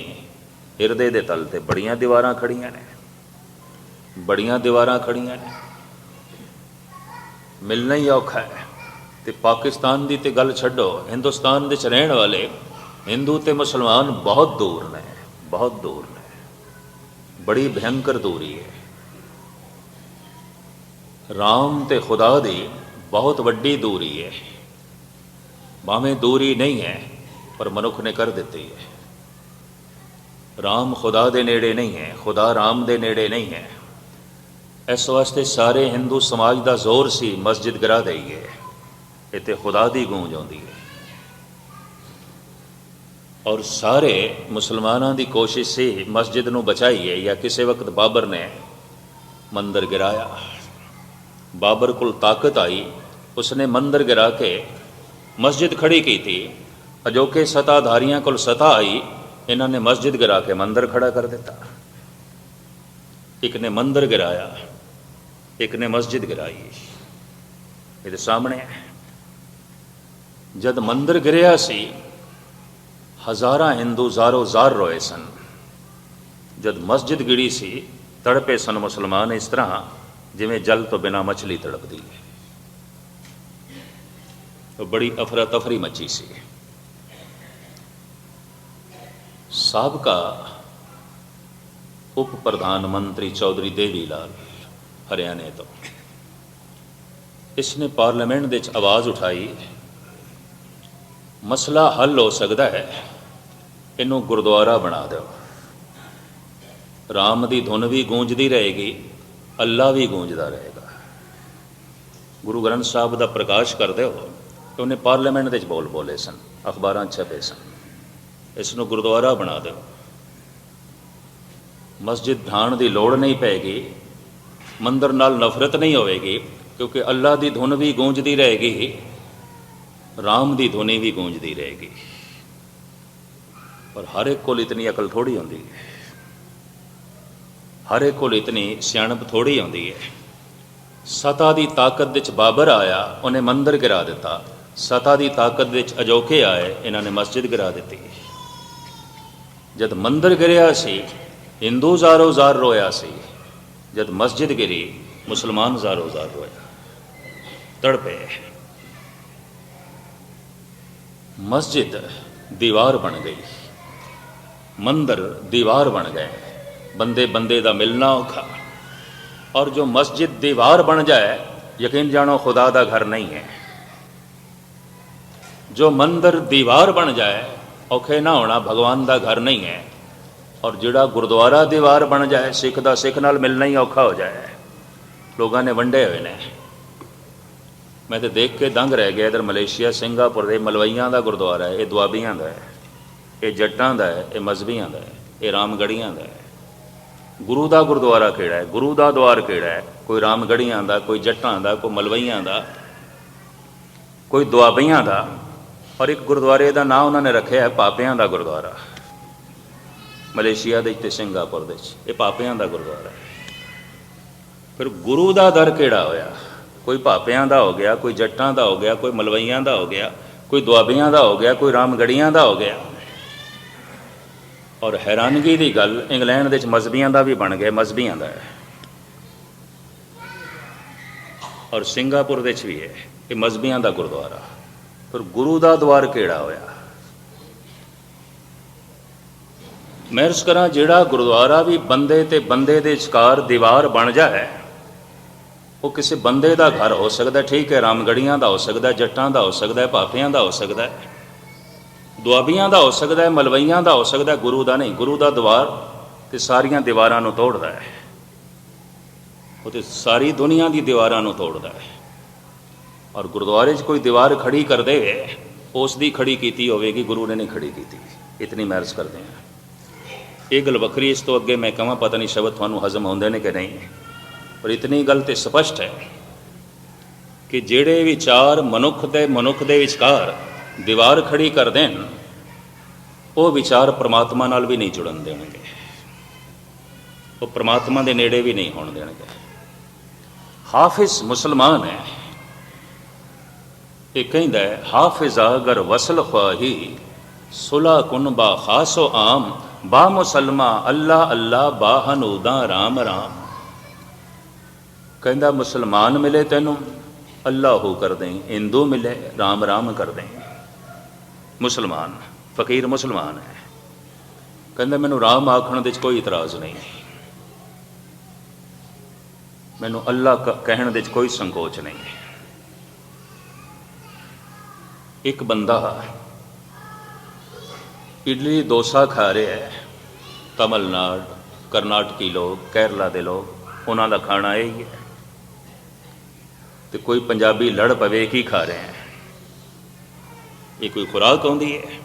हिरदे के तल ते बड़ियां दीवारां खड़ियां ने, बड़ियां दीवारां खड़ियां ने। मिलना ही औखा है। तो पाकिस्तान की तो गल छड्डो, हिंदुस्तान दे च रहण वाले हिंदू ते मुसलमान बहुत दूर ने, बहुत दूर ने, बड़ी भयंकर दूरी है। राम ते खुदा दी बहुत वड्डी दूरी है। भावें दूरी नहीं है पर मनुख ने कर दी है। राम खुदा दे नेड़े नहीं है, खुदा राम दे नेड़े नहीं है। इस वास्ते सारे हिंदू समाज का जोर सी मस्जिद गिरा दईए, इत्थे खुदा दी गूंज आउंदी है। और सारे मुसलमानों की कोशिश सी मस्जिद नूं बचाईए, या किसी वक्त बाबर ने मंदिर गिराया, बाबर को ताकत आई, उसने मंदिर गिरा के मस्जिद खड़ी की थी। अजोके सत्ताधारियों को सत्ता आई, इन्होंने मस्जिद गिरा के मंदिर खड़ा कर दिता। एक ने मंदिर गिराया, एक ने मस्जिद गिराई। ये सामने है। जद मंदिर गिरिया सी, हज़ारां हिंदू ज़ारो ज़ार रोए सन। जद मस्जिद गिरी सी, तड़पे सन मुसलमान इस तरह जिवें जल तो बिना मछली तड़पदी है। तो बड़ी अफरा तफरी मची सी। साबका उप प्रधानमंत्री चौधरी देवी लाल हरियाणे तो, इसने पार्लियामेंट दे आवाज़ उठाई, मसला हल हो सकता है, इनू गुरुद्वारा बना दो। राम की धुन भी गूंजती रहेगी, अल्लाह भी गूंजता रहेगा। गुरु ग्रंथ साहब का प्रकाश कर दो। तो उन्हें पार्लियामेंट के बोल बोले सन, अखबार छपे सन, इसनों गुरुद्वारा बना दो। मस्जिद ढाण की लोड़ नहीं पैगी, मंदिर नाल नफरत नहीं होएगी, क्योंकि अल्लाह की धुन भी गूंजती रहेगी, राम की धुनी भी गूंजती रहेगी। पर हर एक को इतनी अकल थोड़ी होती है, हर एक को इतनी सियाणप थोड़ी आती है। सता की ताकत विच बाबर आया, उन्हें मंदिर गिरा दिता। सता की ताकत विच अजोके आए, इन्होंने मस्जिद गिरा दी। जब मंदिर गिरिया सी, हिंदू ज़ारो ज़ार रोया सी। जब मस्जिद गिरी, मुसलमान ज़ारो ज़ार रोया, तड़पे। मस्जिद दीवार बन गई, मंदिर दीवार बन गए। बंदे बंदे का मिलना औखा। और जो मस्जिद दीवार बन जाए, यकीन जानो खुदा का घर नहीं है। जो मंदिर दीवार बन जाए, औखे ना होना भगवान का घर नहीं है। और जिहड़ा गुरुद्वारा दीवार बन जाए, सिख का सिख नाल मिलना ही औखा हो जाए। लोगों ने वंडे हुए ने। मैं तो देख के दंग रह गया। इधर मलेशिया सिंगापुर के मलवईयां का गुरुद्वारा है, ये दुआबियां का है, ये जट्टां का है, ये मजहबियां का है, ये रामगढ़ियां का है। गुरु का गुरुद्वारा केड़ा है, गुरु का द्वार केड़ा है? कोई रामगढ़ियां का, कोई जट्टां का, कोई मलवईयां का, कोई दुआबियां का। और एक गुरुद्वारे का नाम उन्होंने रखे है पापियां का गुरुद्वारा। मलेशिया के सिंगापुर के ये पापियां का गुरुद्वारा है। फिर गुरु का दर केड़ा होया? कोई पापियां का हो गया, कोई जट्टां का हो गया, कोई मलवईयां का हो गया, कोई दुआबियां का हो गया, कोई रामगढ़ियां का हो गया। और हैरानगी की गल, इंग्लैंड के मजहबियां का भी बन गया, मजहबियां का है। और सिंगापुर भी है, ये मजहबियां का गुरुद्वारा। फिर गुरु का द्वार केड़ा होया? मैं अर्ज करा, जिहड़ा गुरुद्वारा भी बंदे ते बंदे दे विचकार दीवार बन जाए, वो किसी बंदे का घर हो सकता है। ठीक है, रामगढ़ियां का हो सकता है, जट्टां का हो सकता है, पापियां का हो सकता है, दुआबियां का हो सकता है, मलवईयां का हो सकता है। गुरु का नहीं। गुरु का द्वार तो सारिया दीवारां नूं तोड़दा है, वो तो सारी दुनिया की दीवारां नूं तोड़दा है। और गुरुद्वारे 'च कोई दीवार खड़ी कर दे, उसकी खड़ी की होगी, गुरु ने नहीं खड़ी की। इतनी महर्ज करते हैं। ये गल वक्री। इस तो अगे मैं कहां, पता नहीं शब्द तुहानूं हजम होंदे ने कि नहीं, पर इतनी गल तो स्पष्ट है कि जिहड़े विचार मनुख दे विचकार दीवार खड़ी कर देन, वो विचार परमात्मा नाल भी नहीं जुड़न देणगे, वो परमात्मा के नेड़े भी नहीं होण देणगे। हाफिज मुसलमान है, ये कहता है, हाफिजा अगर वसल ख्वाही सुला कुन बा खासो आम बा मुसलमा अल्लाह अल्लाह बा हनूदा राम राम। कहता मुसलमान मिले तेनों अल्लाह कर दें, हिंदू मिले राम राम कर दें। मुसलमान फकीर मुसलमान है, कहता मैनू राम आखण दे कोई इतराज़ नहीं, मैनू अल्लाह कहण दे कोई संकोच नहीं। एक बंदा इडली डोसा खा रहा है, तमिलनाडु करनाटकी लोग, केरला के लोग, उन्हों का खाना यही है। तो कोई पंजाबी लड़ पवे की खा रहे हैं, ये कोई खुराक आती है?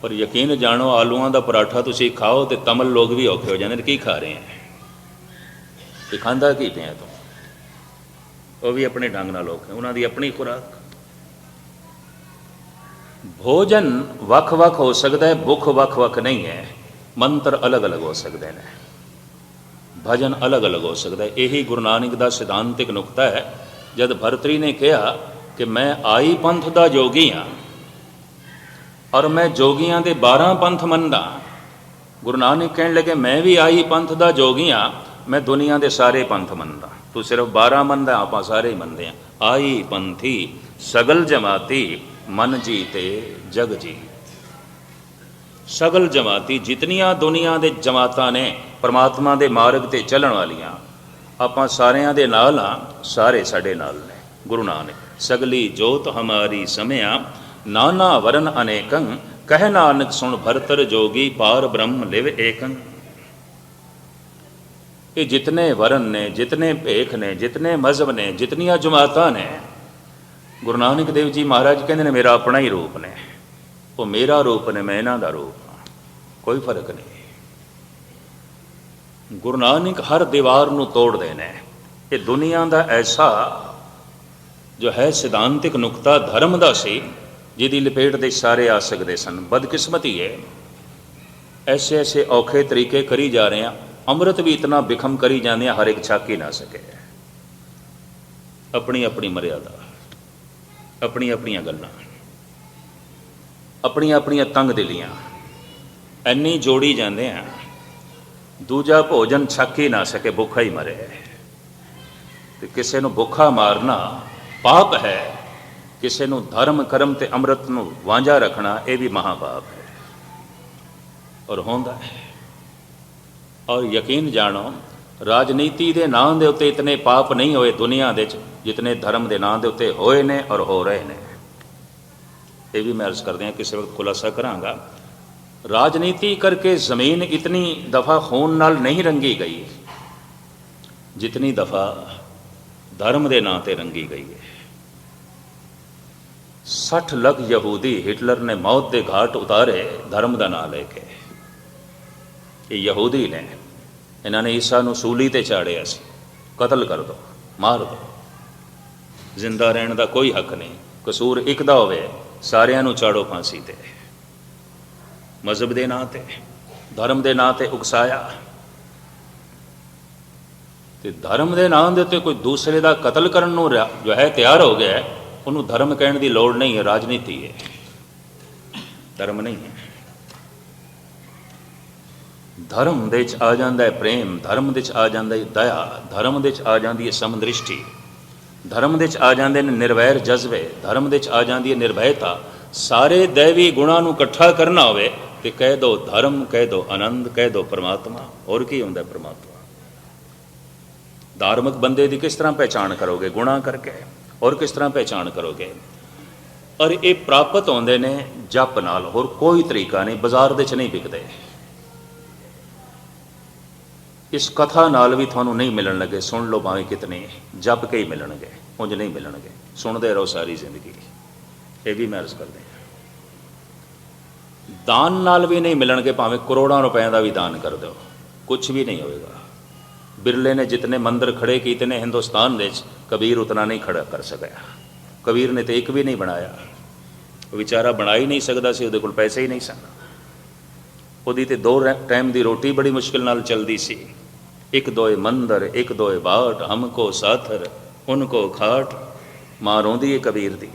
पर यकीन जानो, आलूआं का पराठा तुसी खाओ तो तमिल लोग भी औखे हो जाने, की खा रहे हैं, ये खांदा की पे तू? वो भी अपने ढंग नाल औखे, उन्होंने अपनी खुराक। भोजन वख वख हो सकता है, भुख वख वख नहीं है। मंत्र अलग अलग हो सकते हैं, भजन अलग अलग हो सकता है। यही गुरु नानक का सिद्धांतिक नुकता है। जब भरतरी ने कहा कि मैं आई पंथ का जोगी हाँ और मैं जोगियां दे 12 पंथ मनदा, गुरु नानक कहने लगे मैं भी आई पंथ का जोगी हाँ, मैं दुनिया के सारे पंथ मनदा। तू सिर्फ 12 मनदा, आप सारे ही मनते हैं। आई पंथी सगल जमाती मन जीते जग जीत। सगल जमाती जितनियां दुनिया के जमातां ने परमात्मा के मार्ग ते चलन वालियां, आपां सारियां दे नाल हां, सारे साडे नाल ने। गुरु नानक सगली जोत हमारी समया नाना वरन अनेकं, कह नानक सुन भरतर जोगी पार ब्रह्म लिव एकं। ये जितने वरन ने, जितने भेख ने, जितने मजहब ने, जितनियां जमातां ने, गुरु नानक देव जी महाराज कहते हैं मेरा अपना ही रूप ने, वो मेरा रूप ने, मैं इन्हां दा रूप हाँ, कोई फर्क नहीं। गुरु नानक हर दीवार नूं तोड़ देने। ये दुनिया का ऐसा ਜੋ ਹੈ ਸਿਧਾਂਤਿਕ ਨੁਕਤਾ ਧਰਮ ਦਾ ਸੀ, ਜਿਹਦੀ ਲਪੇਟ ਦੇ ਸਾਰੇ ਆ ਸਕਦੇ ਸਨ। ਬਦਕਿਸਮਤੀ ਹੈ, ਐਸੇ ਐਸੇ ਔਖੇ ਤਰੀਕੇ ਕਰੀ ਜਾ ਰਹੇ ਹਾਂ, ਅੰਮ੍ਰਿਤ ਵੀ ਇਤਨਾ ਬਿਖਮ ਕਰੀ ਜਾਂਦੇ ਆ, ਹਰ ਇੱਕ ਛਕ ਹੀ ਨਾ ਸਕੇ। ਆਪਣੀ ਆਪਣੀ ਮਰਿਆਦਾ, ਆਪਣੀਆਂ ਆਪਣੀਆਂ ਗੱਲਾਂ, ਆਪਣੀਆਂ ਆਪਣੀਆਂ ਤੰਗ ਦਿਲੀਆਂ, ਇੰਨੀ ਜੋੜੀ ਜਾਂਦੇ ਆ, ਦੂਜਾ ਭੋਜਨ ਛਕ ਹੀ ਨਾ ਸਕੇ, ਭੁੱਖਾ ਹੀ ਮਰੇ। ਤੇ ਕਿਸੇ ਨੂੰ ਭੁੱਖਾ ਮਾਰਨਾ ਪਾਪ ਹੈ, ਕਿਸੇ ਨੂੰ ਧਰਮ ਕਰਮ ਤੇ ਅੰਮ੍ਰਿਤ ਨੂੰ ਵਾਂਝਾ ਰੱਖਣਾ ਇਹ ਵੀ ਮਹਾਪਾਪ ਹੈ, ਔਰ ਹੁੰਦਾ ਹੈ। ਔਰ ਯਕੀਨ ਜਾਣੋ, ਰਾਜਨੀਤੀ ਦੇ ਨਾਂ ਦੇ ਉੱਤੇ ਇਤਨੇ ਪਾਪ ਨਹੀਂ ਹੋਏ ਦੁਨੀਆ ਦੇ 'ਚ ਜਿਤਨੇ ਧਰਮ ਦੇ ਨਾਂ ਦੇ ਉੱਤੇ ਹੋਏ ਨੇ ਔਰ ਹੋ ਰਹੇ ਨੇ। ਇਹ ਵੀ ਮੈਂ ਅਰਜ਼ ਕਰਦੇ ਹਾਂ, ਕਿਸੇ ਵਕਤ ਖੁਲਾਸਾ ਕਰਾਂਗਾ। ਰਾਜਨੀਤੀ ਕਰਕੇ ਜ਼ਮੀਨ ਇਤਨੀ ਦਫਾ ਖੂਨ ਨਾਲ ਨਹੀਂ ਰੰਗੀ ਗਈ ਜਿਤਨੀ ਦਫਾ ਧਰਮ ਦੇ ਨਾਂ ਤੇ ਰੰਗੀ ਗਈ ਹੈ। 60 ਲੱਖ ਯਹੂਦੀ ਹਿਟਲਰ ਨੇ ਮੌਤ ਦੇ ਘਾਟ ਉਤਾਰੇ ਧਰਮ ਦਾ ਨਾਂ ਲੈ ਕੇ। ਇਹ ਯਹੂਦੀ ਨੇ, ਇਹਨਾਂ ਨੇ ਈਸਾ ਨੂੰ ਸੂਲੀ ਤੇ ਚਾੜਿਆ ਸੀ, ਕਤਲ ਕਰ ਦੋ, ਮਾਰ ਦੋ, ਜ਼ਿੰਦਾ ਰਹਿਣ ਦਾ ਕੋਈ ਹੱਕ ਨਹੀਂ। ਕਸੂਰ ਇੱਕ ਦਾ ਹੋਵੇ, ਸਾਰਿਆਂ ਨੂੰ ਚਾੜੋ ਫਾਂਸੀ ਤੇ। ਮਜ਼ਹਬ ਦੇ ਨਾਂ ਤੇ, ਧਰਮ ਦੇ ਨਾਂ ਤੇ ਉਕਸਾਇਆ, ਤੇ ਧਰਮ ਦੇ ਨਾਂ ਦੇ ਉੱਤੇ ਕੋਈ ਦੂਸਰੇ ਦਾ ਕਤਲ ਕਰਨ ਨੂੰ ਜੋ ਹੈ ਤਿਆਰ ਹੋ ਗਿਆ, ਉਹਨੂੰ ਧਰਮ ਕਹਿਣ ਦੀ ਲੋੜ ਨਹੀਂ ਹੈ, ਰਾਜਨੀਤੀ ਹੈ, ਧਰਮ ਨਹੀਂ ਹੈ। ਧਰਮ ਦੇ 'ਚ ਆ ਜਾਂਦਾ ਹੈ ਪ੍ਰੇਮ, ਧਰਮ ਦੇ 'ਚ ਆ ਜਾਂਦਾ ਹੈ ਦਇਆ, ਧਰਮ ਦੇ 'ਚ ਆ ਜਾਂਦੀ ਹੈ ਸਮਦ੍ਰਿਸ਼ਟੀ, ਧਰਮ ਦੇ 'ਚ ਆ ਜਾਂਦੇ ਨੇ ਨਿਰਵੈਰ ਜਜ਼ਬੇ, ਧਰਮ ਦੇ 'ਚ ਆ ਜਾਂਦੀ ਹੈ ਨਿਰਭੈਤਾ। ਸਾਰੇ ਦੈਵੀ ਗੁਣਾਂ ਨੂੰ ਇਕੱਠਾ ਕਰਨਾ ਹੋਵੇ ਤੇ ਕਹਿ ਦੋ ਧਰਮ, ਕਹਿ ਦੋ ਆਨੰਦ, ਕਹਿ ਦੋ ਪਰਮਾਤਮਾ। ਹੋਰ ਕੀ ਹੁੰਦਾ ਪਰਮਾਤਮਾ? ਧਾਰਮਿਕ ਬੰਦੇ ਦੀ ਕਿਸ ਤਰ੍ਹਾਂ ਪਹਿਚਾਣ ਕਰੋਗੇ? ਗੁਣਾਂ ਕਰਕੇ। ਔਰ ਕਿਸ ਤਰ੍ਹਾਂ ਪਹਿਚਾਣ ਕਰੋਗੇ? ਔਰ ਇਹ ਪ੍ਰਾਪਤ ਹੁੰਦੇ ਨੇ ਜਪ ਨਾਲ, ਹੋਰ ਕੋਈ ਤਰੀਕਾ ਨਹੀਂ, ਬਾਜ਼ਾਰ ਦੇ 'ਚ ਨਹੀਂ ਵਿਕਦੇ। ਇਸ ਕਥਾ ਨਾਲ ਵੀ ਤੁਹਾਨੂੰ ਨਹੀਂ ਮਿਲਣ ਲੱਗੇ, ਸੁਣ ਲਓ ਭਾਵੇਂ ਕਿਤਨੇ, ਜਪ ਕੇ ਹੀ ਮਿਲਣਗੇ, ਉਂਝ ਨਹੀਂ ਮਿਲਣਗੇ। ਸੁਣਦੇ ਰਹੋ ਸਾਰੀ ਜ਼ਿੰਦਗੀ। ਇਹ ਵੀ ਮੈਂ ਅਰਜ਼ ਕਰਦੇ ਹਾਂ, ਦਾਨ ਨਾਲ ਵੀ ਨਹੀਂ ਮਿਲਣਗੇ, ਭਾਵੇਂ ਕਰੋੜਾਂ ਰੁਪਏ ਦਾ ਵੀ ਦਾਨ ਕਰ ਦਿਓ, ਕੁਛ ਵੀ ਨਹੀਂ ਹੋਏਗਾ। ਬਿਰਲੇ ਨੇ ਜਿਤਨੇ ਮੰਦਰ ਖੜੇ ਕੀਤੇ ਨੇ ਹਿੰਦੁਸਤਾਨ ਦੇ 'ਚ, ਕਬੀਰ ਉਤਨਾ ਨਹੀਂ ਖੜਾ ਕਰ ਸਕਿਆ। ਕਬੀਰ ਨੇ ਤੇ ਇੱਕ ਵੀ ਨਹੀਂ ਬਣਾਇਆ, ਉਹ ਵਿਚਾਰਾ ਬਣਾ ਹੀ ਨਹੀਂ ਸਕਦਾ ਸੀ, ਉਹਦੇ ਕੋਲ ਪੈਸੇ ਹੀ ਨਹੀਂ ਸਨ। ਉਹਦੀ ਤੇ 2 ਟਾਈਮ ਦੀ ਰੋਟੀ ਬੜੀ ਮੁਸ਼ਕਿਲ ਨਾਲ ਚੱਲਦੀ ਸੀ। ਇੱਕ ਦੋਏ ਮੰਦਰ, ਇੱਕ ਦੋਏ ਬਾਟ, ਹਮਕੋ ਸਾਥਰ, ਉनको ਖਾਟ। ਮਾਂ ਰੋਂਦੀ ਹੈ ਕਬੀਰ ਦੀ,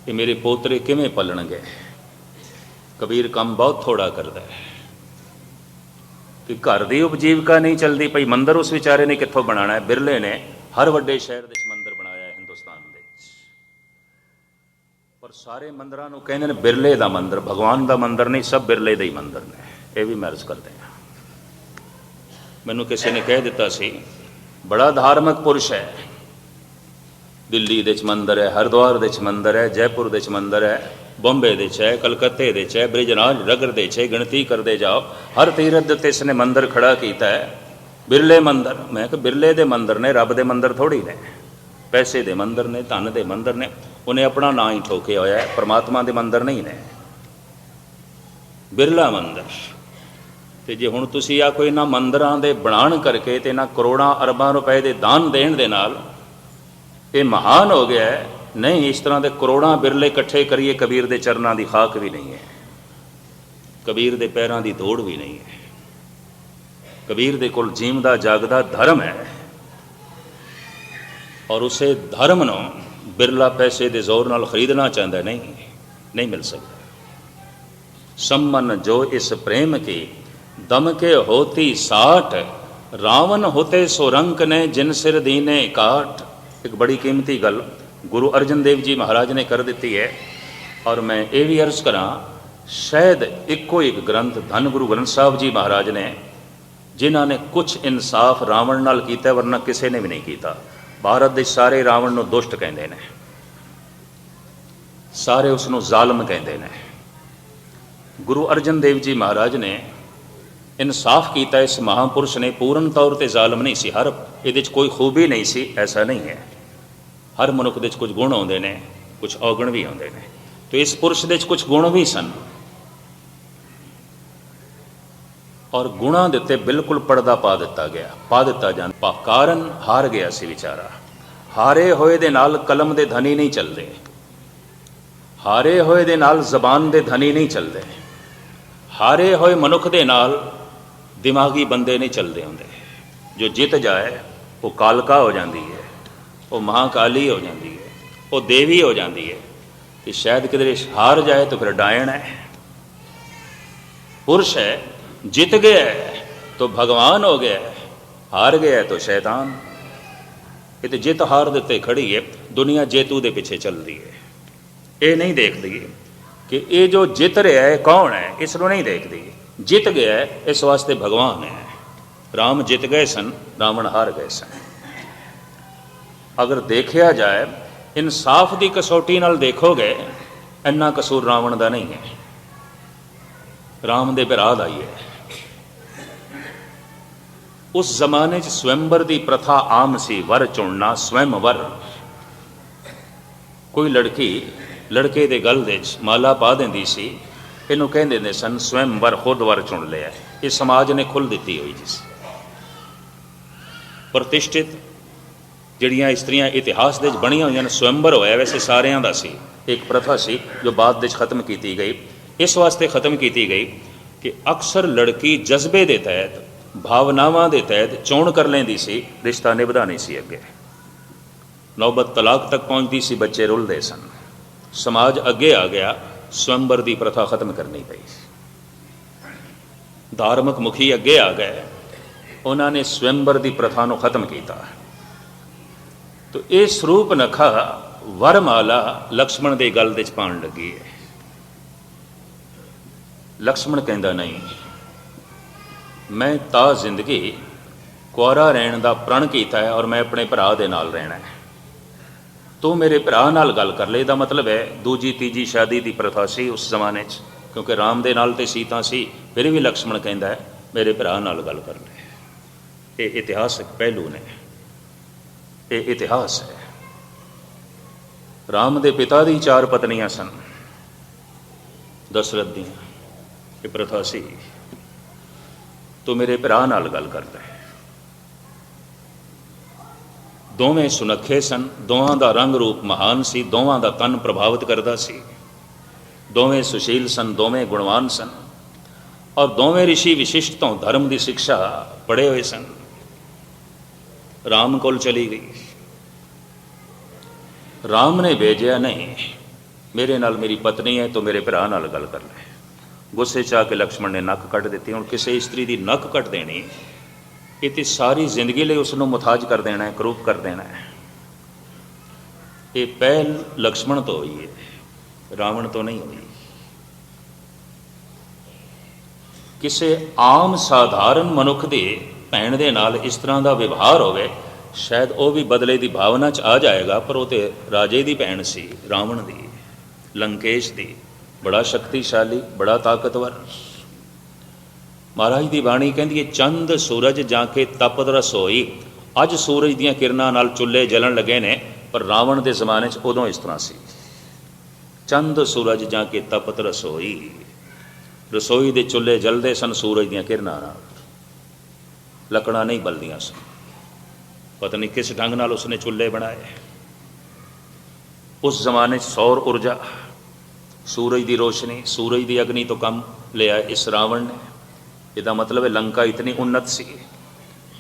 ਇਹ ਮੇਰੇ ਪੋਤਰੇ ਕਿਵੇਂ ਪਲਣਗੇ? ਕਬੀਰ ਕੰਮ ਬਹੁਤ ਥੋੜਾ ਕਰਦਾ ਹੈ ਕਿ ਘਰ ਦੀ ਉਪਜੀਵਕਾ ਨਹੀਂ ਚੱਲਦੀ ਪਈ, ਮੰਦਰ ਉਸ ਵਿਚਾਰੇ ਨੇ ਕਿੱਥੋਂ ਬਣਾਉਣਾ ਹੈ? ਬਿਰਲੇ ਨੇ ਹਰ ਵੱਡੇ ਸ਼ਹਿਰ ਦੇ ਵਿੱਚ ਮੰਦਰ ਬਣਾਇਆ ਹੈ ਹਿੰਦੁਸਤਾਨ ਦੇ ਵਿੱਚ, ਪਰ ਸਾਰੇ ਮੰਦਰਾਂ ਨੂੰ ਕਹਿੰਦੇ ਨੇ ਬਿਰਲੇ ਦਾ ਮੰਦਰ, ਭਗਵਾਨ ਦਾ ਮੰਦਰ ਨਹੀਂ, ਸਭ ਬਿਰਲੇ ਦੇ ਹੀ ਮੰਦਰ ਨੇ। ਇਹ ਵੀ ਮੈਂ ਅਰਜ਼ ਕਰਦੇ ਹਾਂ। ਮੈਨੂੰ ਕਿਸੇ ਨੇ ਕਹਿ ਦਿੱਤਾ ਸੀ, ਬੜਾ ਧਾਰਮਿਕ ਪੁਰਸ਼ ਹੈ, ਦਿੱਲੀ ਦੇ 'ਚ ਮੰਦਰ ਹੈ, ਹਰਿਦੁਆਰ ਦੇ 'ਚ ਮੰਦਰ ਹੈ, ਜੈਪੁਰ ਦੇ 'ਚ ਮੰਦਰ ਹੈ, ਬੰਬੇ ਦੇ 'ਚ ਹੈ, ਕਲਕੱਤੇ ਦੇ 'ਚ ਹੈ, ਬ੍ਰਿਜਰਾਜ ਨਗਰ ਦੇ 'ਚ ਹੈ, ਗਿਣਤੀ ਕਰਦੇ ਜਾਓ, ਹਰ ਤੀਰਥ ਦੇ ਉੱਤੇ ਇਸਨੇ ਮੰਦਰ ਖੜਾ ਕੀਤਾ ਹੈ। ਬਿਰਲੇ ਮੰਦਰ। ਮੈਂ ਕਿਹਾ ਬਿਰਲੇ ਦੇ ਮੰਦਰ ਨੇ, ਰੱਬ ਦੇ ਮੰਦਰ ਥੋੜ੍ਹੀ ਨੇ, ਪੈਸੇ ਦੇ ਮੰਦਰ ਨੇ, ਧਨ ਦੇ ਮੰਦਰ ਨੇ। ਉਹਨੇ ਆਪਣਾ ਨਾਂ ਹੀ ਠੋਕਿਆ ਹੋਇਆ ਹੈ, ਪਰਮਾਤਮਾ ਦੇ ਮੰਦਰ ਨਹੀਂ ਨੇ, ਬਿਰਲਾ ਮੰਦਰ। ਤੇ ਜੇ ਹੁਣ ਤੁਸੀਂ ਆ ਕੋਈ ਇਹਨਾਂ ਮੰਦਰਾਂ ਦੇ ਬਣਾਉਣ ਕਰਕੇ ਤੇ ਇਹਨਾਂ ਕਰੋੜਾਂ ਅਰਬਾਂ ਰੁਪਏ ਦੇ ਦਾਨ ਦੇਣ ਦੇ ਨਾਲ ਇਹ ਮਹਾਨ ਹੋ ਗਿਆ ਹੈ, ਨਹੀਂ, ਇਸ ਤਰ੍ਹਾਂ ਦੇ ਕਰੋੜਾਂ ਬਿਰਲੇ ਇਕੱਠੇ ਕਰੀਏ, ਕਬੀਰ ਦੇ ਚਰਨਾਂ ਦੀ ਖਾਕ ਵੀ ਨਹੀਂ ਹੈ, ਕਬੀਰ ਦੇ ਪੈਰਾਂ ਦੀ ਦੌੜ ਵੀ ਨਹੀਂ ਹੈ। ਕਬੀਰ ਦੇ ਕੋਲ ਜੀਵਦਾ ਜਾਗਦਾ ਧਰਮ ਹੈ, ਔਰ ਉਸੇ ਧਰਮ ਨੂੰ ਬਿਰਲਾ ਪੈਸੇ ਦੇ ਜ਼ੋਰ ਨਾਲ ਖਰੀਦਣਾ ਚਾਹੁੰਦਾ, ਨਹੀਂ ਮਿਲ ਸਕਦਾ। ਸੰਮਨ ਜੋ ਇਸ ਪ੍ਰੇਮ ਕੀ ਦਮ ਕੇ ਹੋਤੀ ਸਾਠ, ਰਾਵਣ ਹੋਤੇ ਸੋ ਰੰਕ ਨੇ ਜਿਨ ਸਿਰ ਦੀਨੇ ਕਾਟ। ਇੱਕ ਬੜੀ ਕੀਮਤੀ ਗੱਲ ਗੁਰੂ ਅਰਜਨ ਦੇਵ ਜੀ ਮਹਾਰਾਜ ਨੇ ਕਰ ਦਿੱਤੀ ਹੈ, ਔਰ ਮੈਂ ਇਹ ਵੀ ਅਰਜ਼ ਕਰਾਂ, ਸ਼ਾਇਦ ਇੱਕੋ ਇੱਕ ਗ੍ਰੰਥ ਧੰਨ ਗੁਰੂ ਗ੍ਰੰਥ ਸਾਹਿਬ ਜੀ ਮਹਾਰਾਜ ਨੇ, ਜਿਨ੍ਹਾਂ ਨੇ ਕੁਛ ਇਨਸਾਫ ਰਾਵਣ ਨਾਲ ਕੀਤਾ, ਵਰਨਾ ਕਿਸੇ ਨੇ ਵੀ ਨਹੀਂ ਕੀਤਾ। ਭਾਰਤ ਦੇ ਸਾਰੇ ਰਾਵਣ ਨੂੰ ਦੁਸ਼ਟ ਕਹਿੰਦੇ ਨੇ, ਸਾਰੇ ਉਸ ਨੂੰ ਜ਼ਾਲਮ ਕਹਿੰਦੇ ਨੇ। ਗੁਰੂ ਅਰਜਨ ਦੇਵ ਜੀ ਮਹਾਰਾਜ ਨੇ ਇਨਸਾਫ ਕੀਤਾ। ਇਸ ਮਹਾਂਪੁਰਸ਼ ਨੇ ਪੂਰਨ ਤੌਰ ਤੇ ਜ਼ਾਲਮ ਨਹੀਂ ਸੀ, ਹਰ ਇਹਦੇ 'ਚ ਕੋਈ ਖੂਬੀ ਨਹੀਂ ਸੀ, ਐਸਾ ਨਹੀਂ ਹੈ। ਹਰ ਮਨੁੱਖ ਦੇ 'ਚ ਕੁਝ ਗੁਣ ਆਉਂਦੇ ਨੇ, ਕੁਝ ਔਗਣ ਵੀ ਆਉਂਦੇ ਨੇ, ਤੇ ਇਸ ਪੁਰਸ਼ ਦੇ 'ਚ ਕੁਝ ਗੁਣ ਵੀ ਸਨ, ਔਰ ਗੁਣਾਂ ਦੇ ਉੱਤੇ ਬਿਲਕੁਲ ਪਰਦਾ ਪਾ ਦਿੱਤਾ ਜਾਂਦਾ। ਕਾਰਨ ਹਾਰ ਗਿਆ ਸੀ ਵਿਚਾਰਾ, ਹਾਰੇ ਹੋਏ ਦੇ ਨਾਲ ਕਲਮ ਦੇ ਧਨੀ ਨਹੀਂ ਚੱਲਦੇ, ਹਾਰੇ ਹੋਏ ਦੇ ਨਾਲ ਜ਼ਬਾਨ ਦੇ ਧਨੀ ਨਹੀਂ ਚੱਲਦੇ, ਹਾਰੇ ਹੋਏ ਮਨੁੱਖ ਦੇ ਨਾਲ ਦਿਮਾਗੀ ਬੰਦੇ ਨਹੀਂ ਚੱਲਦੇ ਹੁੰਦੇ। ਜੋ ਜਿੱਤ ਜਾਏ ਉਹ ਕਾਲਕਾ ਹੋ ਜਾਂਦੀ ਹੈ, ਉਹ ਮਹਾਕਾਲੀ ਹੋ ਜਾਂਦੀ ਹੈ, ਉਹ ਦੇਵੀ ਹੋ ਜਾਂਦੀ ਹੈ। ਤੇ ਸ਼ਾਇਦ ਕਿਧਰੇ ਹਾਰ ਜਾਏ ਤਾਂ ਫਿਰ ਡਾਇਣ ਹੈ। पुरुष है, जित गया है तो भगवान हो गया है, हार गया है तो शैतान। ये तो जित हार देते खड़ी है, दुनिया जेतू दे पीछे चल रही है। ये नहीं देखती कि ये जो जित रहा है कौन है, इसको नहीं देखती। जित गया है इस वास्ते भगवान है। राम जित गए सन, रावण हार गए सन। अगर देखा जाए इंसाफ की कसौटी नाल देखोगे, इन्ना कसूर रावण का नहीं है, राम दे भरा दा ही है। उस जमाने च स्वयंवर की प्रथा आम सी, वर चुनना, स्वयंवर। कोई लड़की लड़के दे गल दे माला पा देंदी सी, इनू कहंदे ने सन स्वयंवर, खुद वर चुन लिया। ये समाज ने खुल दी हुई जिस प्रतिष्ठित जिहड़ियां इस्त्रियां इतिहास दे बणियां होईयां स्वयंवर होया, वैसे सारियां दा सी। एक प्रथा सी जो बाद दे खत्म की गई। इस वास्ते खत्म की गई कि अक्सर लड़की जज्बे के तहत, भावनावां के तहत चोण कर लेंदी सी, रिश्ता निभदा नहीं सी। अगे नौबत तलाक तक पहुँचती सी, बच्चे रुलते सन। समाज अगे आ गया, स्वयंवर की प्रथा खत्म करनी पई। धार्मिक मुखी अगे आ गए, उन्होंने स्वयंवर की प्रथा को खत्म किया। तो ये स्वरूप नखा वरमाला लक्ष्मण के गल दे पाण लगी है। लक्ष्मण कहता नहीं, मैं ता जिंदगी कुआरा रहन का प्रण किया है और मैं अपने भरा दे नाल रहना है। तू मेरे भरा नाल गल कर ले। दा मतलब है दूजी तीजी शादी की प्रथा सी उस जमाने च, क्योंकि राम दे नाल ते सीता सी, फिर भी लक्ष्मण कहता है मेरे भरा नाल गल कर ले। ये इतिहासक पहलू ने, ये इतिहास है। राम दे पिता दी 4 पत्नियां सन, दशरथ दी। ये प्रथा सी, तो मेरे भरा नाल गल करता है। दोवें सुनखे सन, दोवां दा रंग रूप महान सी, दोवां दा तन प्रभावित करता सी। दोवें सुशील सन, दोवें गुणवान सन, और दोवें ऋषि विशिष्ट तो धर्म की शिक्षा पढ़े हुए सन। राम कोल चली गई। राम ने भेजा नहीं, मेरे नाल मेरी पत्नी है तो मेरे भरा नाल गल कर ले। गुस्से च आके लक्ष्मण ने नक कट दी। हुण किसी इस्त्री की नक कट देनी, ये तो सारी जिंदगी लिए उसनों मुथाज कर देना है, करूप कर देना है। ये पहल लक्ष्मण तो हुई है, रावण तो नहीं हुई। किसी आम साधारण मनुख के भैन दे नाल इस तरह का व्यवहार होवे, शायद वह भी बदले की भावना च आ जाएगा, पर वो तो राजे की भैन सी, रावण की, लंकेश की। बड़ा शक्तिशाली, बड़ा ताकतवर। महाराज की बाणी कहती है, चंद सूरज जाके तपत रसोई। अज सूरज दियां किरणां नाल चुल्हे जलन लगे ने, पर रावण के जमाने च उदों इस तरह सी। चंद सूरज जाके तपत रसोई, रसोई के चुल्हे जलते सन सूरज दियां किरणां नाल, लकड़ां नहीं बलदियां सन। पता नहीं किस ढंग नाल उसने चुल्हे बनाए। उस जमाने सौर ऊर्जा, सूरज की रोशनी, सूरज की अग्नि तो कम लिया इस रावण ने। इसका मतलब है लंका इतनी उन्नत सी,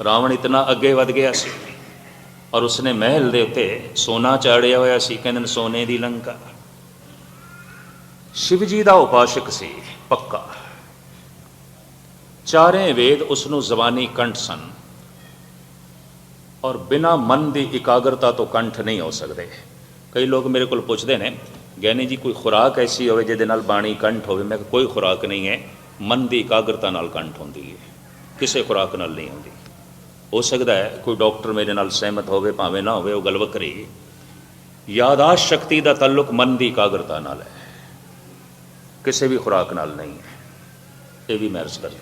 रावण इतना अगे वध गया सी, और उसने महल के उत्ते सोना चाड़िया होया सी, कहंदे सोने की लंका। शिव जी का उपासक सी पक्का। चारे वेद उसनों जबानी कंठ सन, और बिना मन की इकाग्रता तो कंठ नहीं हो सकते। कई लोग मेरे को पूछते हैं, ज्ञानी जी कोई खुराक ऐसी हो जिहदे नाल बाणी कंठ हो? मैं कोई खुराक नहीं है, मन की इकाग्रता नाल कंठ होंदी है, किसी खुराक नाल नहीं होंदी। हो सकता है कोई डॉक्टर मेरे नाल सहमत होवे, भावें ना होवे, वो गल वखरी। यादाश्त शक्ति का ताल्लुक मन की इकाग्रता नाल है, किसी भी खुराक नाल नहीं है। ये भी मैं अर्ज कर,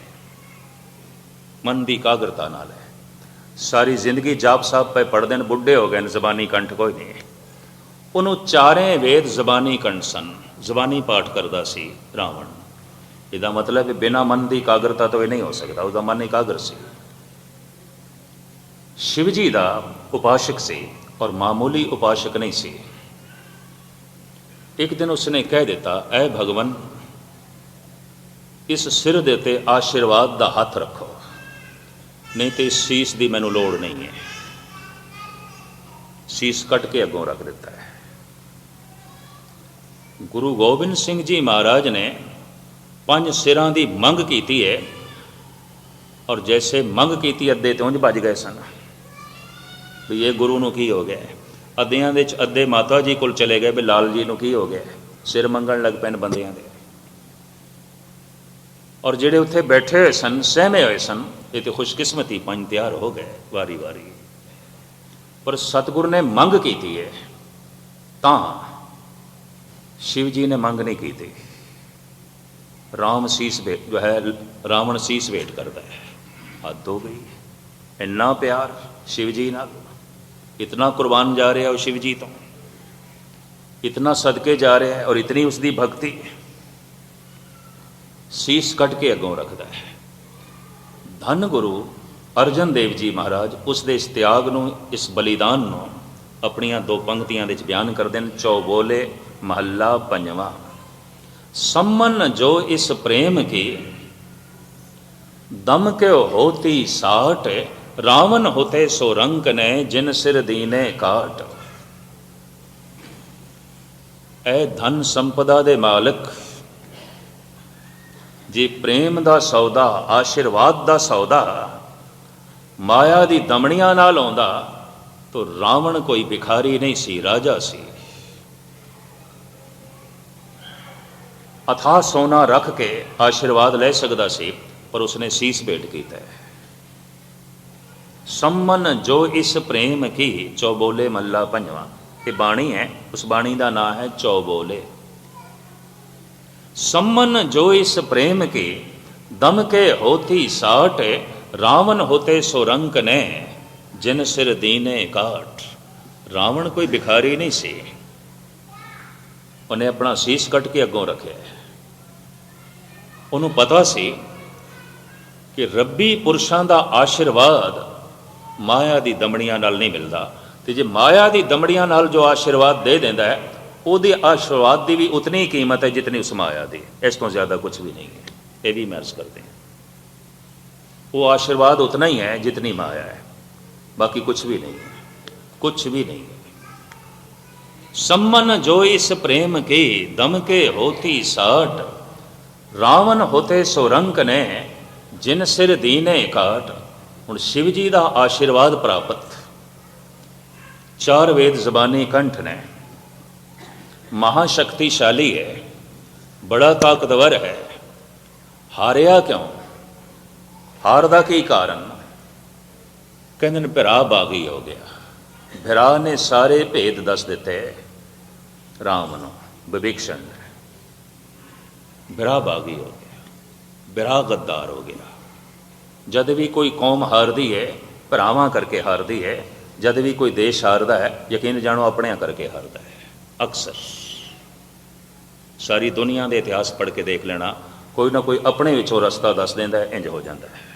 मन की इकाग्रता नाल है। सारी जिंदगी जाप साहब पे पढ़ते हैं, बुढ़े हो गए, जबानी कंठ कोई नहीं है। उन्होंने चारे वेद जबानी कंठ सन, जबानी पाठ करता सी रावण। इसका मतलब है बिना मन की इकाग्रता तो यह नहीं हो सकता, उसका मन एकाग्र सी। शिव जी का उपासक से, और मामूली उपासक नहीं सी। एक दिन उसने कह दिता, ऐ भगवन, इस सिर दे ते आशीर्वाद दा हथ रखो, नहीं तो इस शीश की मैनू लोड़ नहीं है। शीश कट के अगों रख दिता है। गुरु गोबिंद सिंह जी महाराज ने 5 सिरां की मंग की है, और जैसे मंग की अद्धे तो उंज भज गए सन भी ये गुरु नूं की हो गया। अद्धियां दे अद्धे माता जी कोल चले गए भी लाल जी नूं की हो गया, सिर मंगण लग पैन बंदियां दे। और जेड़े उत्थे बैठे हुए सन, सहमे हुए सन, ये तो खुशकिस्मती 5 तैयार हो गए वारी वारी। पर सतगुरु ने मंग की है, तां शिव जी ने मंग नहीं की थी। राम शीस भेट जो है, रावण शीस भेट करता है। हद हो गई, इन्ना प्यार शिव जी नाल, इतना कुर्बान जा रहा है वो शिव जी तो, इतना सदके जा रहा है और इतनी उसकी भक्ति। शीस कट के अगों रखता है। धन गुरु अर्जन देव जी महाराज उसके इस त्याग नूं, इस बलिदान नूं अपनियां 2 पंक्तियां दे बयान करते हैं। चौबोले महला 5वां। सम्मन जो इस प्रेम की, दम के होती साठ, रावण होते सो रंक ने, जिन सिर दीने काट। ऐ धन संपदा दे मालिक, जे प्रेम दा सौदा, आशीर्वाद दा सौदा माया दी दमड़ियां नाल आउंदा, तो रावण कोई भिखारी नहीं सी, राजा सी। अथाह सोना रख के आशीर्वाद ले सकता सी, पर उसने शीस भेंट किया है। सम्मन जो इस प्रेम की, चौबोले महला 5वां। ये बाणी है, उस बाणी का नाम है चौबोले। सम्मन जो इस प्रेम की, दम के होती साठ, रावण होते सो रंक ने, जिन सिर दीने काट। रावण कोई भिखारी नहीं सी, उन्हें अपना शीस कट के अगों रखे। उन्होंने पता सी कि रब्बी पुरुषों का आशीर्वाद माया की दमड़ियां नाल नहीं मिलता। तो जे माया की दमड़ियां नाल जो आशीर्वाद दे देंदा है, उसके आशीर्वाद की भी उतनी ही कीमत है जितनी उस माया की, इस तो ज़्यादा कुछ भी नहीं है। ये भी महर्ज करते हैं, वो आशीर्वाद उतना ही है जितनी माया है, बाकी कुछ भी नहीं है, कुछ भी नहीं है। सम्मन जो इस प्रेम की, दम के होती साठ, रावण होते सो रंक ने, जिन सिर दीने काट। हुण शिव जी का आशीर्वाद प्राप्त, 4 वेद जबानी कंठ ने, महाशक्तिशाली है, बड़ा ताकतवर है। हारिया क्यों? हार दा की कारण? कहते हैं भिरा बागी हो गया। भिरा ने सारे भेद दस दिते राम नूं, विभीषण ने। भिरा बागी हो गया, भिरा गद्दार हो गया। जद भी कोई कौम हारदी है, भरावां करके हारदी है। जद भी कोई देश हारदा है, यकीन जानो अपने करके हारदा है। अक्सर सारी दुनिया के इतिहास पढ़ के देख लेना, कोई ना कोई अपने विचों रस्ता दस देंदा है, इंज हो जाता है।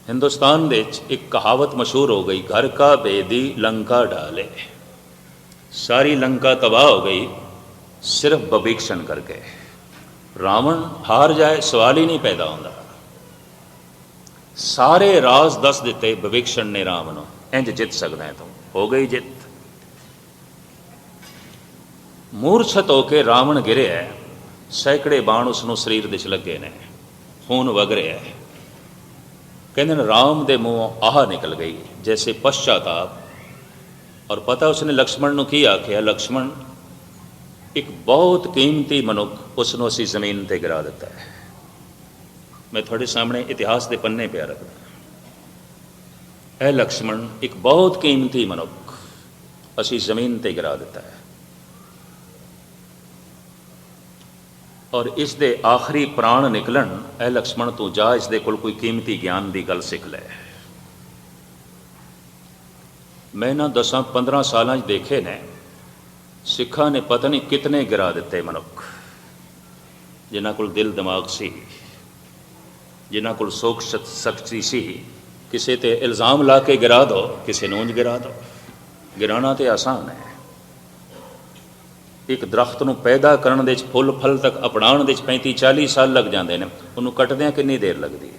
हिंदुस्तान दे एक कहावत मशहूर हो गई, घर का बेदी लंका डाले। सारी लंका तबाह हो गई सिर्फ विभीषण करके। रावण हार जाए सवाल ही नहीं पैदा होता। सारे राज दस दिते विभीषण ने राम नूं, इंज जित सकदा है, तो हो गई जित। मूर्छत होके रावण गिरिया है, सैकड़े बाण उसनूं शरीर दे लगे ने, खून वग रहा है। कहते राम दे मुँह आह निकल गई जैसे पश्चाताप। और पता उसने लक्ष्मण नूं की आख्या, लक्ष्मण एक बहुत कीमती मनुख उसनूं असीं जमीन ते गिरा दिता है। मैं थोड़े सामने इतिहास के पन्ने पे रखदा, ऐ लक्ष्मण एक बहुत कीमती मनुख असीं जमीन ते गिरा दिता है, और इस दे आखिरी प्राण निकलन, ऐ लक्ष्मण तू जा इस दे कोल कोई कीमती ज्ञान की गल सिख लै। मैं ना 10-15 साल देखे ने, सिखा ने पता नहीं कितने गिरा दिते मनुख, जिन्हां कोल दिल दिमाग सी, जिन्हां कोल सोच शक्ति सी, किसी ते इल्ज़ाम ला के गिरा दो, किसी नूं गिरा दो। गिराना तो आसान है। एक दरख्त नूं पैदा करने दे फुल फल तक अपनाने दे 35-40 साल लग जाते हैं, उन्होंने कटद्या कितनी देर लगती है।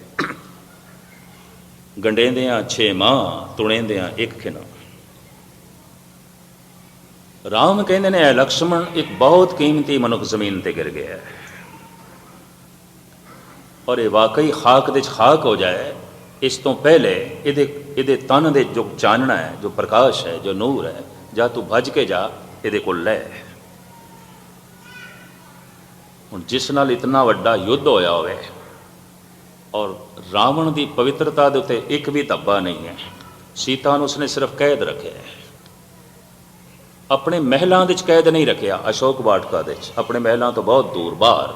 गंढेंदियां 6 माह, तुणेंदियां 1 खिना। राम कहते हैं लक्ष्मण एक बहुत कीमती मनुख जमीन ते गिर गया है, और ये वाकई खाक दे खाक हो जाए, इस तो पहले इहदे तन दे जो चानना है, जो प्रकाश है, जो नूर है, जा तू भज के जा इहदे कोल लै। हुण जिस नाल इतना वड्डा युद्ध होया होवे और रावण की पवित्रता दे उत्ते एक भी धब्बा नहीं है, सीता नूं उसने सिर्फ कैद रखे है, अपने महलों दे कैद नहीं रखिया। अशोक वाटिका दे अपने महलों तो बहुत दूर बाहर,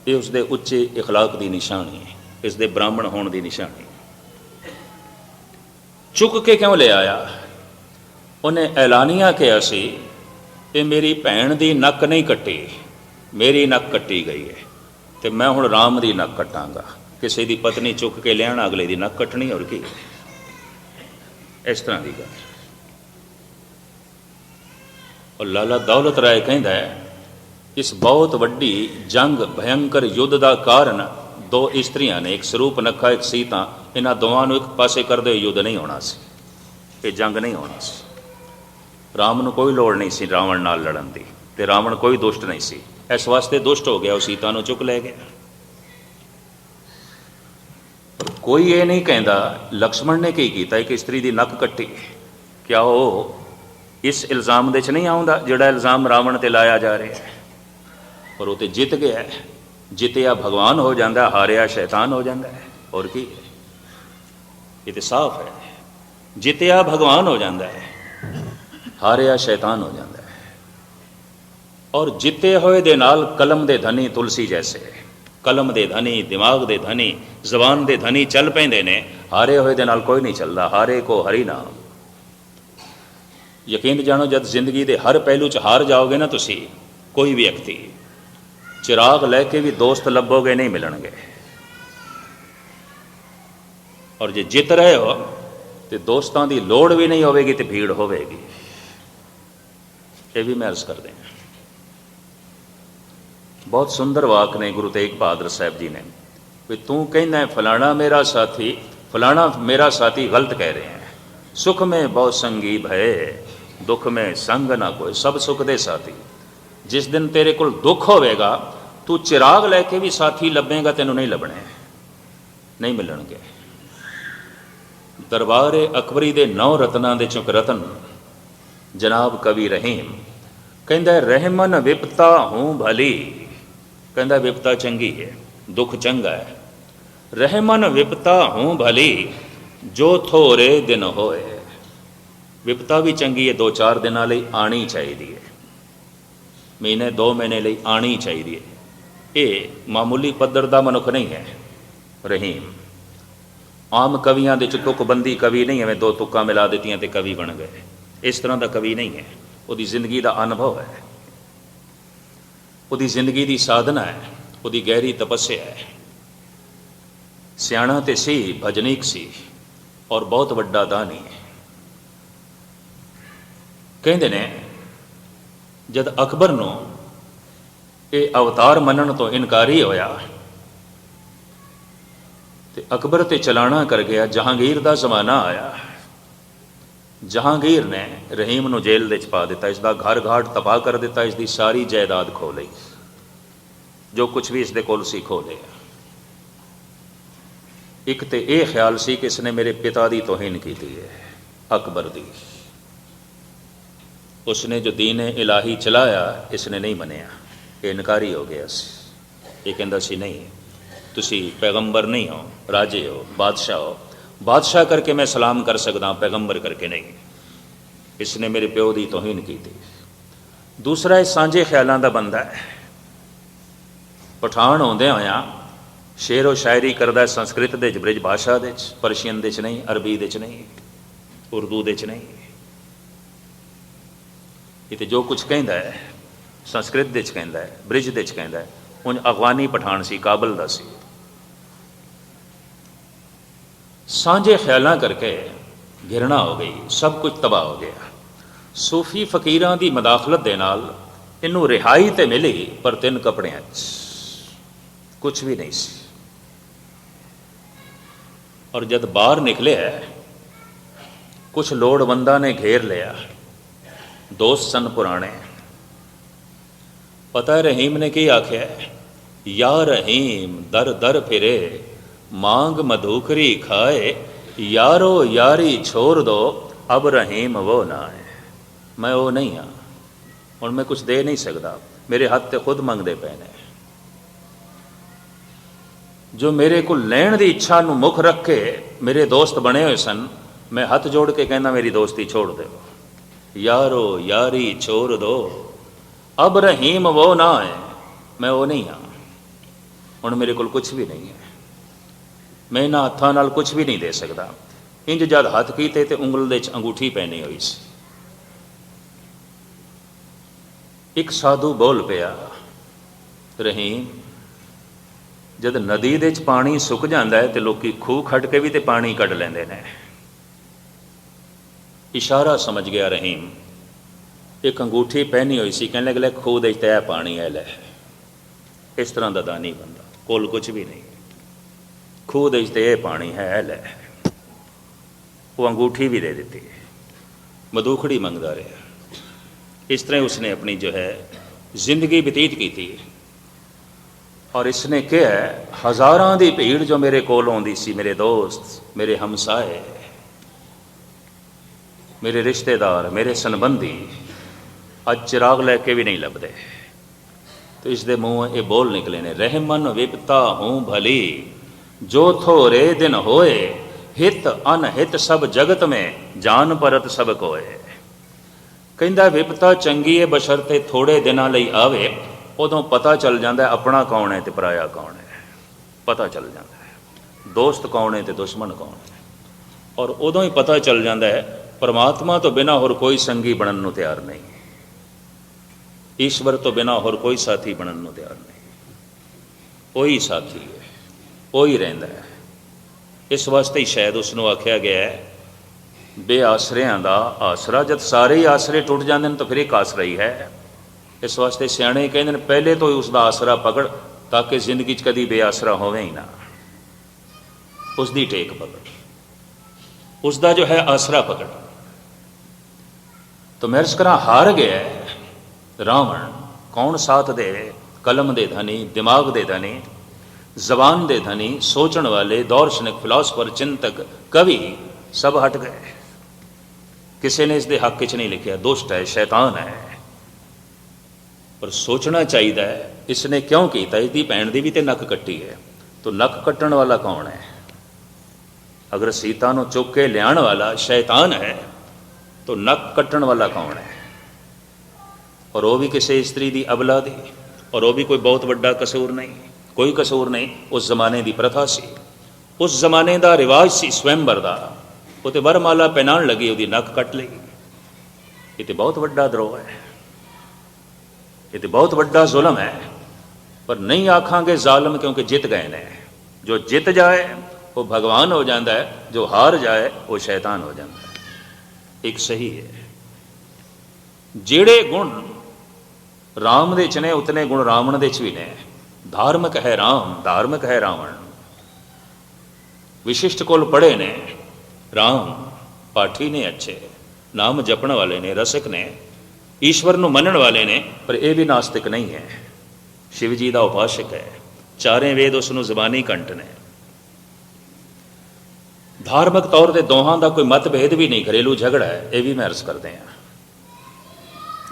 ये उसके उच्चे इखलाक की निशानी है, इसके ब्राह्मण होने की निशानी। चुक के क्यों ले आया? उन्हें ऐलानिया कहा सी, ये मेरी भैन की नक नहीं कट्टी, मेरी नक कट्टी गई है, तो मैं हुण राम की नक कटांगा। किसी की पत्नी चुक के लिया अगले की नक कटनी, और की इस तरह की गल। और लाला दौलत राय कहता है इस बहुत वड्डी जंग भयंकर युद्ध का कारण 2 इस्त्रियां ने, एक स्वरूप नखा एक सीता, इन्हों दोवां एक पासे करते युद्ध नहीं होना सी, ये जंग नहीं होना सी। राम नूं कोई लोड़ नहीं सी रावण नाल लड़न की, ते रावण कोई दुष्ट नहीं सी, इस वास्ते दुष्ट हो गया, वो सीता नूं चुक ले गया। कोई ये नहीं कहता लक्ष्मण ने की किया, एक इस्त्री की नक कट्टी, क्या वो इस इल्ज़ाम दे नहीं आउंदा जिहड़ा इल्ज़ाम रावण ते लाया जा रहा है? पर वो तो जित गया, जितया भगवान हो जाता, हारिया शैतान हो जाता है, और की ये तो साफ है। जितया भगवान हो जाता है, हारिया शैतान हो जाता है। और जिते होए दे नाल कलम दे धनी तुलसी जैसे, कलम दे धनी, दिमाग दे धनी, जबान दे धनी चल पैंदे ने, हारे होए दे नाल कोई नहीं चलता। हारे को हरि नाम। यकीन जानो जब जिंदगी के हर पहलू च हार जाओगे ना तुसी, कोई भी व्यक्ति, चिराग लैके भी दोस्त लभोगे नहीं मिलणगे, और जे जित रहे हो तो दोस्तों की लोड़ भी नहीं होगी, तो भीड़ होगी। ये भी मैं अर्ज कर दें। बहुत सुंदर वाक ने गुरु तेग बहादुर साहब जी ने, भी तू कहना फलाना मेरा साथी, फलाना मेरा साथी गलत कह रहे हैं। सुख में बहुत संगी भय, दुख में संग ना कोई, सब सुख दे साथी। जिस दिन तेरे को दुख होवेगा, तू चिराग लैके भी साथी लभेगा, तेनों नहीं लभने, नहीं मिलणगे। दरबारे अकबरी दे 9 रत्नां दे चुक रतन जनाब कवि रहीम कहंदा, रहमन विपता हूँ भली, कहंदा विपता चंगी है, दुख चंगा है। रहमन विपता हूँ भली, जो थोड़े दिन होए। विपता भी चंगी है, 2-4 दिनों लई आनी चाहिए, महीने 2 महीने लई आनी चाहिए। ये मामूली पद्धर का मनुख नहीं है रहीम। आम कवियां दे तुकबंदी कवि नहीं है, 2 तुक्कां मिला दित्तियां ते कवि बन गए, इस तरह का कवि नहीं है। उसकी जिंदगी का अनुभव है, उसकी जिंदगी की साधना है, उसकी गहरी तपस्या है। सियाणा ते सी, भजनीक सी, और बहुत वड्डा दानी है। कहते ने जद अकबर नूं ये अवतार मनण तो इनकारी होया, ते अकबर ते चलाना कर गया। जहांगीर का जमाना आया, जहांगीर ने रहीम नूं जेल दे च पा दिता, इसका घर घाट तबाह कर दिता, इसकी सारी जायदाद खो ली, जो कुछ भी इसके कोल सी खो लिया। एक तो यह ख्याल सी कि इसने मेरे पिता की तोहीन की है, अकबर दी। उसने जो दीन इलाही चलाया इसने नहीं मनिया, ये इनकारी हो गया। ये कहता सी नहीं, तुसी पैगंबर नहीं हो, राजे हो, बादशाह हो, बादशाह करके मैं सलाम कर सकता, पैगंबर करके नहीं। इसने मेरे प्यो की तोहीन की थी। दूसरा ये सांझे ख्यालों का बंदा है, पठान होंदे होया शेरो शायरी करता संस्कृत दे ब्रिज भाषा दे, परशियन दे नहीं, अरबी दे नहीं, उर्दू दे नहीं। ये तो जो कुछ कहता है संस्कृत दे कहता है, ब्रिज दे कहता है। उन अफगानी पठान सी, काबल का सी। ਸਾਂਝੇ ਖਿਆਲਾਂ ਕਰਕੇ ਘਿਰਣਾ ਹੋ ਗਈ, ਸਭ ਕੁਝ ਤਬਾਹ ਹੋ ਗਿਆ। ਸੂਫੀ ਫਕੀਰਾਂ ਦੀ ਮਦਾਖਲਤ ਦੇ ਨਾਲ ਇਹਨੂੰ ਰਿਹਾਈ ਤੇ ਮਿਲੀ, ਪਰ 3 ਕੱਪੜਿਆਂ 'ਚ ਕੁਝ ਵੀ ਨਹੀਂ ਸੀ। ਔਰ ਜਦ ਬਾਹਰ ਨਿਕਲਿਆ, ਕੁਝ ਲੋੜਵੰਦਾਂ ਨੇ ਘੇਰ ਲਿਆ, ਦੋਸਤ ਸਨ ਪੁਰਾਣੇ। ਪਤਾ ਰਹੀਮ ਨੇ ਕੀ ਆਖਿਆ, ਯਾ ਰਹੀਮ ਦਰ ਦਰ ਫਿਰੇ, मांग मधुकरी खाए, यारो यारी छोड़ दो, अब रहीम वो ना है। मैं वो नहीं हाँ, और मैं कुछ दे नहीं सकता, मेरे हाथ ते खुद मंगते पे ने। जो मेरे को लैण की इच्छा नूं मुख रख के मेरे दोस्त बने हुए सन, मैं हाथ जोड़ के कहना मेरी दोस्ती छोड़ दो, यारो यारी छोड़ दो, अब रहीम वो ना है। मैं वो नहीं हाँ, और मेरे को कुछ भी नहीं है, मैं इन्हां हत्थां नाल कुछ भी नहीं दे सकता। इंज जद हथ कीते ते उंगल दे च अंगूठी पहनी हुई सी। एक साधु बोल पिया, रहीम जद नदी दे च पानी सुक जांदा है ते लोकी खूह खट के भी ते पानी कढ लैंदे ने। इशारा समझ गया रहीम, एक अंगूठी पहनी हुई सी, कहने लगे खूह दे च पानी है लै। इस तरह दा दानी बंदा, कोल कुछ भी नहीं, खूह दे ते पानी है लै। वो अंगूठी भी दे दी, मधुखड़ी मंगता रहा। इस तरह उसने अपनी जो है जिंदगी बतीत की थी। और इसने क्या है, हज़ारां दी भीड़ जो मेरे कोल आउंदी सी, मेरे दोस्त, मेरे हमसाए, मेरे रिश्तेदार, मेरे संबंधी, अज चिराग लैके भी नहीं लभदे। तो इसके मूँह ये बोल निकले ने, रहमन विपता हूँ भली, जो थोरे दिन होए, हित अनहित सब जगत में, जान परत सब कोए। कहंदा विपता चंगी है बशरते थोड़े दिनां लई आवे, उदों पता चल जाता है अपना कौन है ते पराया कौन है, पता चल जाता है दोस्त कौन है ते दुश्मन कौन है। और उदों ही पता चल जाता है परमात्मा तो बिना होर कोई संगी बनन नूं तैयार नहीं, ईश्वर तो बिना होर कोई साथी बनन नूं तैयार नहीं। वही साथी है, वही रहिंदा है। इस वास्ते ही शायद उसनों आख्या गया है बेआसरियां दा आसरा। जब सारे ही आसरे टुट जाते हैं तो फिर एक आसरा ही है। इस वास्ते सियाणे कहते हैं पहले तो ही उसका आसरा पकड़, ताकि जिंदगी च कदी बेआसरा होवे ही ना। उसकी टेक पकड़, उसका जो है आसरा पकड़। तो मैं अर्ज करा, हार गया रावण। कौन साथ दे? कलम दे धनी, दिमाग दे धनी, जबान दे धनी, सोचण वाले, दार्शनिक, फिलासफर, चिंतक, कवि सब हट गए। किसी ने इसके हक च नहीं लिखा दुष्ट है, शैतान है। पर सोचना चाहिए इसने क्यों किया। इसकी भैन की भी तो नक कट्टी है, तो नक कट्टण वाला कौन है? अगर सीता नूं चुक के लियाण वाला शैतान है, तो नक कट्टण वाला कौन है? और वह भी किसी स्त्री की अबला दी, और वह भी कोई बहुत बड़ा कसूर नहीं, कोई कसूर नहीं। उस जमाने की प्रथा सी, उस जमाने का रिवाज सी स्वयंवर का। वो तो वरमाला पहनाण लगी, उसकी नक कट लगी। ये तो बहुत बड़ा द्रोह है, ये तो बहुत बड़ा जुल्म है। पर नहीं आखांगे जालिम, क्योंकि जित गए ने। जो जित जाए वो भगवान हो जाता है, जो हार जाए वो शैतान हो जाता है। एक सही है, जेड़े गुण राम दे च ने उतने गुण रावण दे च भी ने। धार्मिक है राम, धार्मिक है रावण। विशिष्ट कोल पढ़े ने राम, पाठी ने अच्छे, नाम जपण वाले ने, रसिक ने, ईश्वर नूं मनण वाले ने। पर यह भी नास्तिक नहीं है, शिव जी का उपासक है। चारे वेद उसनूं जबानी कंठ ने। धार्मिक तौर पर दोहां का कोई मतभेद भी नहीं, घरेलू झगड़ा है, यह भी मैं अर्ज करते हैं।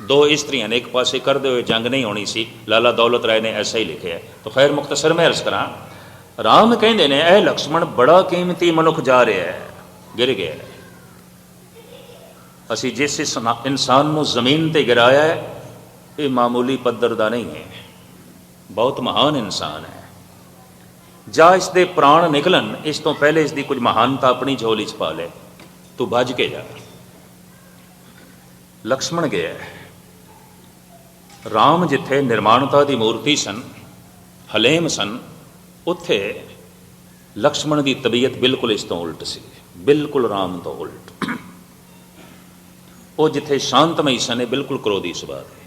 दो स्त्रियां ने एक पासे करते हुए जंग नहीं होनी सी, लाला दौलत राय ने ऐसा ही लिखे है। तो खैर मुख्तसर में अर्ज करा, राम कहते ने ऐ लक्ष्मण बड़ा कीमती मनुख जा रहा है, गिर गया है। असी जिस इंसान को जमीन पर गिराया है, ये मामूली पद्धर का नहीं है, बहुत महान इंसान है। जा इसके प्राण निकलन, इस तो पहले इसकी कुछ महानता अपनी झोली च पा ले, तू भज के जा। लक्ष्मण गया। राम जिथे निर्माणता की मूर्ति सन, हलेम सन, उत्थे लक्ष्मण की तबीयत बिल्कुल इस तो उल्ट सी, बिल्कुल राम तो उल्ट। वो जिथे शांतमई सन बिल्कुल क्रोधी सुभाव है,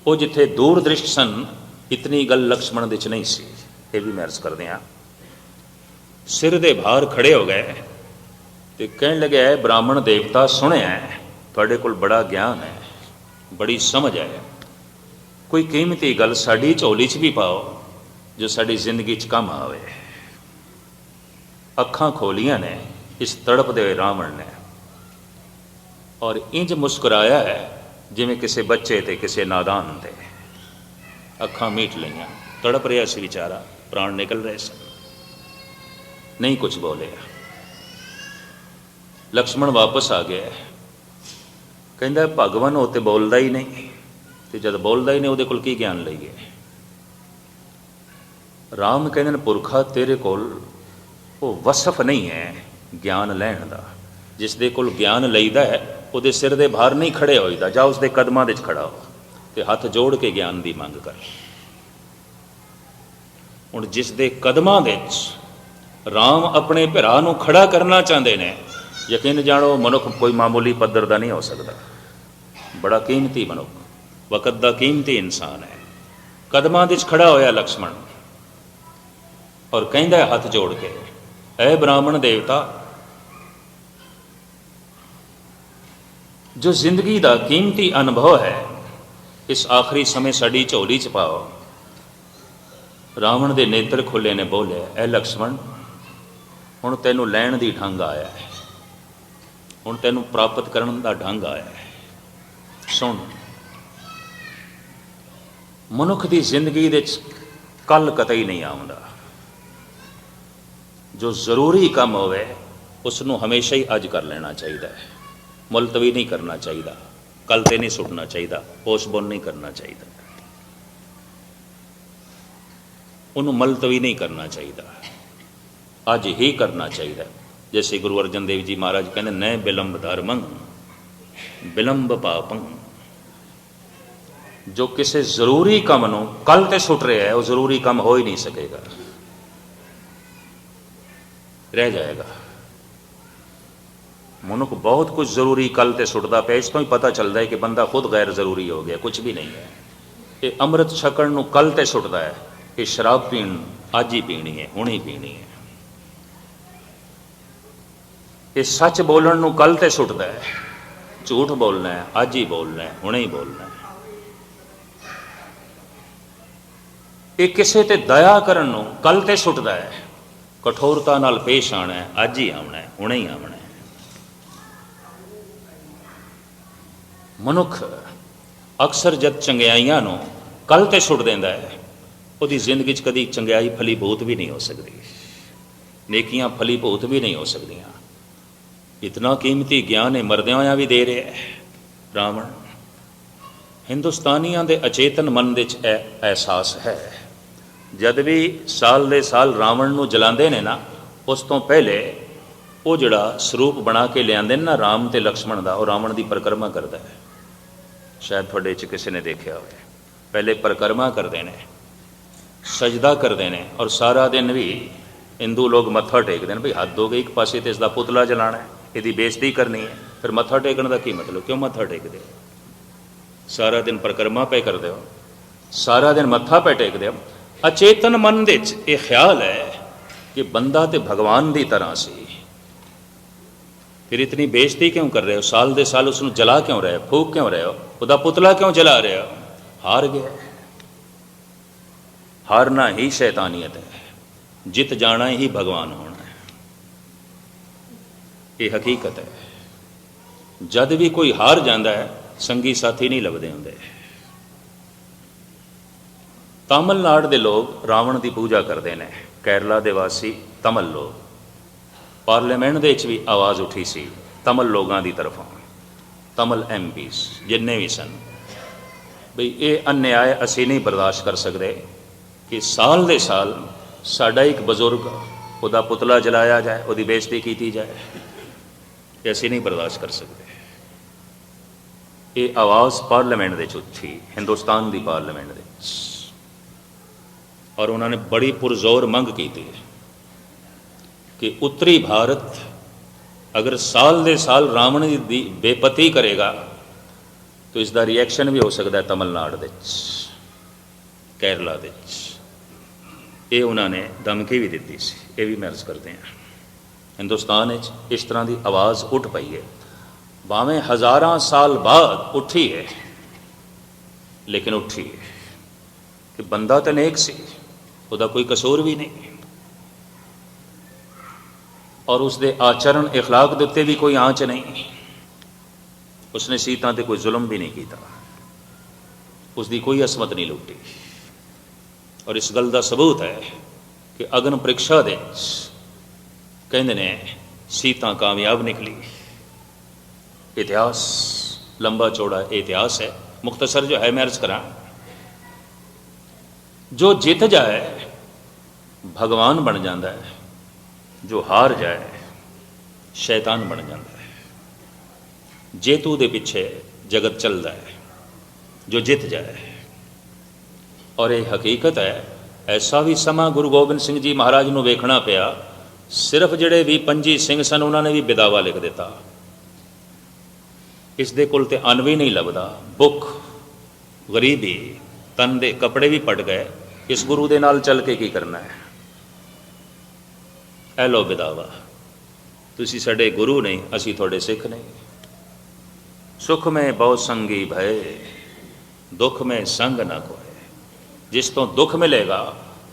वो जिथे दूरदृष्ट सन इतनी गल लक्ष्मण दे च नहीं सी। ये भी मैं अर्ज कर दिया, सिर दे भार खड़े हो गए तो कह लगे ब्राह्मण देवता सुने थोड़े कोल बड़ा ज्ञान है, बड़ी समझ है, कोई कीमती गल साड़ी झोली च भी पाओ जो साड़ी जिंदगी च काम आवे। अखां खोलियां ने इस तड़प दे रावण ने, और इंज मुस्कुराया है जिमें किसी बच्चे ते किसी नादान ते। अखां मीट लियां, तड़प रहा सी बेचारा, प्राण निकल रहे सन, नहीं कुछ बोले। लक्ष्मण वापस आ गया, कहता भगवान वो तो बोलता ही नहीं, तो जब बोलता ही नहीं वो कोल की ज्ञान लईए। राम कहते पुरखा तेरे कोल वो वसफ नहीं है ज्ञान लैण दा, जिस दे कोल ज्ञान लईदा है वो सिर दे भार नहीं खड़े होईदा, जा उसके कदमां दे खड़ा हो तो हाथ जोड़ के ज्ञान की मंग कर। हुण जिस दे कदमां दे राम अपने भरा नूं खड़ा करना चाहते हैं, यकीन जानो मनुख कोई मामूली पद्धर का नहीं हो सकता, बड़ा कीमती मनुख, वक़्त का कीमती इंसान है। कदमां दे खड़ा होया लक्ष्मण और कहंदा हाथ जोड़ के, ऐ ब्राह्मण देवता, जो जिंदगी का कीमती अनुभव है इस आखिरी समय साड़ी झोली च पाओ। रावण के नेत्र खुले ने बोले, ऐ लक्ष्मण, हुण तैनूं लैण दी ढंग आया है, हुण तैनूं प्राप्त करन दा ढंग आया है। सुन, मनुख की जिंदगी दे कल कतई नहीं आउंदा, जो जरूरी काम होवे उसनूं हमेशा ही अज कर लेना चाहिए, मुलतवी नहीं करना चाहिए, कल ते नहीं सुटना चाहिए, पोस्टपोन नहीं करना चाहिए, उन्होंने मुलतवी नहीं करना चाहिए, अज ही करना चाहिए। जैसे गुरु अर्जन देव जी महाराज कहते, न बिलंब धर्मं बिलंब पापं। जो किसी जरूरी काम नूं कल ते सुट रहा है, वो जरूरी काम हो ही नहीं सकेगा, रह जाएगा। मनुख बहुत कुछ जरूरी कल ते सुटदा पे, इस तो ही पता चलता है कि बंदा खुद गैर जरूरी हो गया, कुछ भी नहीं है। ये अमृत छकण नूं कल ते सुटदा है, ये शराब पीण अज ही पीनी है, हुण ही पीनी है। ये सच बोलन नूं कल ते सुटदा है, झूठ बोलना है अज ही बोलना है, हुणे ही बोलना है। ये किसी ते दया करन नूं कल ते सुटदा है, कठोरता नाल पेश आना है, अज ही आना है, हुणे ही आना है। मनुख अक्सर जब चंगियाइयां नूं कल ते सुट देंदा है, उसकी जिंदगी च कभी चंगियाई फलीभूत भी नहीं हो सकती, नेकियां फलीभूत भी नहीं हो सकदियां। इतना कीमती ज्ञान है मरदे होया भी दे रहा है रावण। हिंदुस्तानियों के अचेतन मन दे एहसास है, जद भी साल दे साल रावण नूं जलांदे ने ना, उस तो पहले वो जिहड़ा स्वरूप बना के लियाते ना राम ते लक्ष्मण का, वो रावण की परिक्रमा करता है। शायद थोड़े च किसी ने देखा हो, पहले परिक्रमा करते हैं, सजदा करते हैं, और सारा दिन भी हिंदू लोग मत्था टेकते हैं। भाई हद हो गई, एक पासे तो इसका पुतला जलाना है, यदि बेइज्जती करनी है, फिर मत्था टेकने का की मतलब, क्यों मत्था टेकते हो? सारा दिन परिक्रमा पे करते हो, सारा दिन मत्था पे टेकते हो। अचेतन मन दे ये ख्याल है कि बंदा तो भगवान की तरह से, फिर इतनी बेइज्जती क्यों कर रहे हो? साल दे साल उसनूं जला क्यों रहे हो, फूक क्यों रहे हो, उसका पुतला क्यों जला रहे हो? हार गया। हारना ही शैतानियत है, जित जाना ही भगवान होना है, ये हकीकत है। जद भी कोई हार जाता है, संगी साथी नहीं लभदे हुंदे। तमिलनाडु के लोग रावण की पूजा करते हैं, केरला के वासी तमिल लोग, पार्लीमेंट दे भी आवाज़ उठी सी तमिल लोगों की तरफों, तमिल MP जिन्ने भी सन, बई ये अन्याय असी नहीं बर्दाश्त कर सकते कि साल दे साल साडा एक बजुर्ग उहदा पुतला जलाया जाए, उहदी बेइज्जती की जाए, ये असी नहीं बर्दाश्त कर सकते। ये आवाज़ पार्लीमेंट दे उठी, हिंदुस्तान की पार्लीमेंट दे, और उन्होंने बड़ी पुरजोर मंग की थी कि उत्तरी भारत अगर साल दे साल रावण की बेपती करेगा तो इसका रिएक्शन भी हो सकता है तमिलनाडु दे केरला दे। ये उन्होंने धमकी भी दी सी, ये भी महर्ज करते हैं। हिंदुस्तान इस तरह की आवाज़ उठ पई है, भावें हज़ारां साल बाद उठी है, लेकिन उठी है कि बंदा तो नेक सी, उसका कोई कसूर भी नहीं, और उसके आचरण इखलाक के उत्ते भी कोई आँच नहीं। उसने सीतां ते कोई जुल्म भी नहीं किया, उसकी कोई असमत नहीं लुटी। और इस गल का सबूत है कि अग्न परीक्षा दे कहते ने सीता कामयाब निकली। इतिहास लंबा चौड़ा इतिहास है, मुख्तसर जो है मैं अर्ज करा। जो जित जाए भगवान बन जाता है, जो हार जाए शैतान बन जाता है। जेतू दे पिछे जगत चलता है, जो जित जाए। और ये हकीकत है, ऐसा भी समा गुरु गोबिंद सिंह जी महाराज नूं वेखना पिया, सिर्फ जिहड़े भी 25 सिंह सन उन्होंने भी बिदावा लिख दिता। इस दे कोल ते अन्न भी नहीं लभदा, भुख गरीबी, तन दे कपड़े भी पट गए, इस गुरु दे नाल चल के की करना है। ए लो बिदावा, तुसी साडे गुरु नहीं, असी थोड़े सिख नहीं। सुख में बहु संगी भय, दुख में संग ना कोय। जिस तो दुख मिलेगा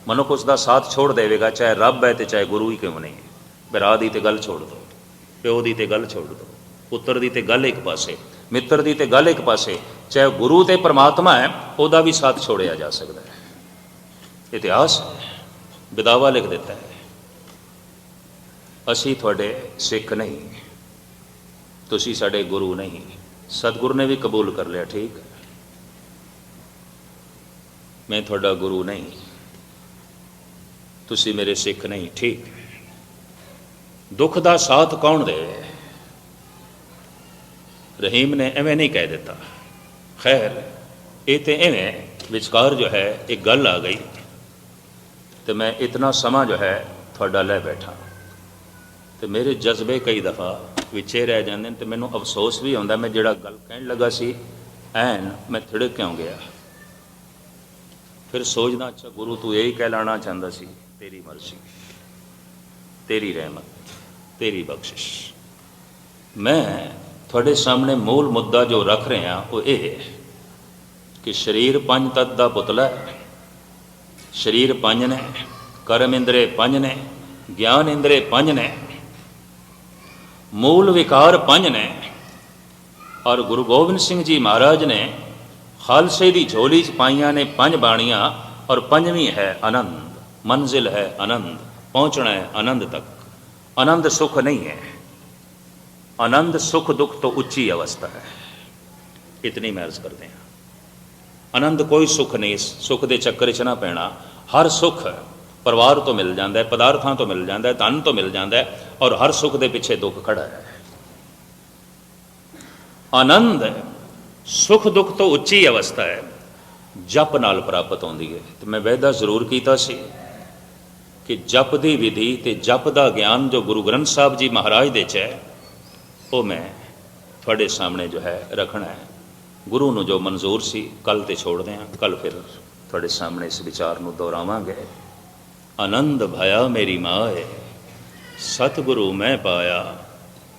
मनुख उसका साथ छोड़ देगा, चाहे रब है तो चाहे गुरु ही क्यों नहीं। भरा दी तो गल छोड़ दो, प्यो दी तो गल छोड़ दो, पुत्र दी तो गल एक पासे, मित्र दी तो गल एक पासे, चाहे गुरु ते परमात्मा है वह भी साथ छोड़िया जा सकता है। इतिहास बिदावा लिख देता है। असी थोड़े सिख नहीं, तुसी साडे गुरु नहीं। सतगुरु ने भी कबूल कर लिया, ठीक है, मैं थोड़ा गुरु नहीं, तुसी मेरे सिख नहीं, ठीक है। दुख का साथ कौन दे? रहीम ने एवें नहीं कह देता। खैर ये तो एवें विचकार जो है एक गल आ गई, तो मैं इतना समा जो है थोड़ा लै बैठा, तो मेरे जज्बे कई दफ़ा विचे रह जाते, तो मैनू अफसोस भी आता, मैं जिहड़ा गल कहन लगा सी ऐन मैं थिड़क क्यों गया। फिर सोचना, अच्छा गुरु तू यही कहलाना चाहता सी, तेरी मर्जी, तेरी रहमत, तेरी बख्शिश। मैं थोड़े सामने मूल मुद्दा जो रख रहे हैं वो ये कि शरीर पंज तत्त दा पुतला है। शरीर पंज ने, कर्म इंद्रे पंज ने, ज्ञान इंद्रे पंज ने, मूल विकार पंज ने। और गुरु गोबिंद सिंह जी महाराज ने खालसे की झोली च पाइया ने पंज बाणियां, और पंजवीं है आनंद। मंजिल है आनंद, पहुंचना है आनंद तक। आनंद सुख नहीं है, आनंद सुख दुख तो उच्ची अवस्था है। इतनी मैं अर्ज करते हैं, आनंद कोई सुख नहीं, सुख के चक्कर च ना पैना। हर सुख परिवार तो मिल जाता है, पदार्थों तो मिल जाता है, धन तो मिल जाता है, और हर सुख के पिछे दुख खड़ा है। आनंद सुख दुख तो उच्ची अवस्था है, जप नाल प्राप्त होती है। तो मैं वायदा जरूर किया सी कि जप की विधि ते जप का ज्ञान जो गुरु ग्रंथ साहब जी महाराज दे च है, वो मैं थोड़े सामने जो है रखना है। गुरु नूं जो मंजूर सी कल तो छोड़ दें, कल फिर थोड़े सामने इस विचार नूं दोहरावांगे। आनंद भया मेरी माए, सतगुरु मैं पाया।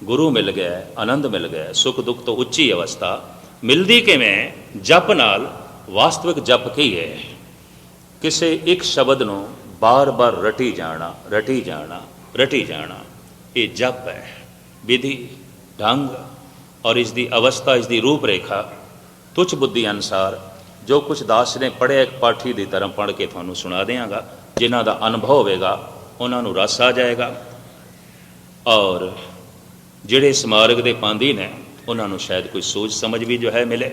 गुरु मिल गया, आनंद मिल गया, सुख दुख तो उच्ची अवस्था मिलती किवें? जप नाल। वास्तविक जप की है? किसी एक शब्द नूं बार बार रटी जाना, रटी जाना, रटी जाना, ये जप है। विधि ढंग और इसकी अवस्था, इसकी रूपरेखा तुच्छ बुद्धि अनुसार जो कुछ दास ने पढ़िया एक पाठी की तरह पढ़ के थानू सुना देंगा। जिन्हों का अनुभव होगा उन्होंने रस आ जाएगा, और जिहड़े इस मार्ग के पांधी ने उन्होंने शायद कोई सोच समझ भी जो है मिले।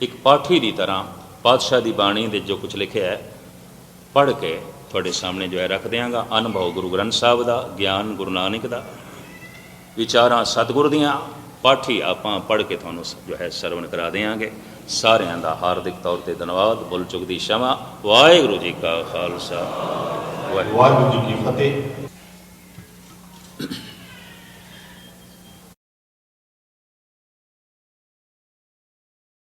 एक पाठी की तरह पातशाह की बाणी दे जो कुछ लिखे है पढ़ के थोड़े सामने जो है रख देंगा। अनुभव गुरु ग्रंथ साहब का, ज्ञान गुरु नानक का, विचारां सतगुर दियाँ, ਪਾਠੀ ਆਪਾਂ ਪੜ੍ਹ ਕੇ ਤੁਹਾਨੂੰ ਜੋ ਹੈ ਸਰਵਣ ਕਰਾ ਦੇਵਾਂਗੇ। ਸਾਰਿਆਂ ਦਾ ਹਾਰਦਿਕ ਤੌਰ ਤੇ ਧੰਨਵਾਦ। ਭੁੱਲ ਚੁੱਕ ਦੀ क्षमा। ਵਾਹਿਗੁਰੂ ਜੀ ਕਾ ਖਾਲਸਾ, ਵਾਹਿਗੁਰੂ ਜੀ ਕੀ ਫਤਿਹ।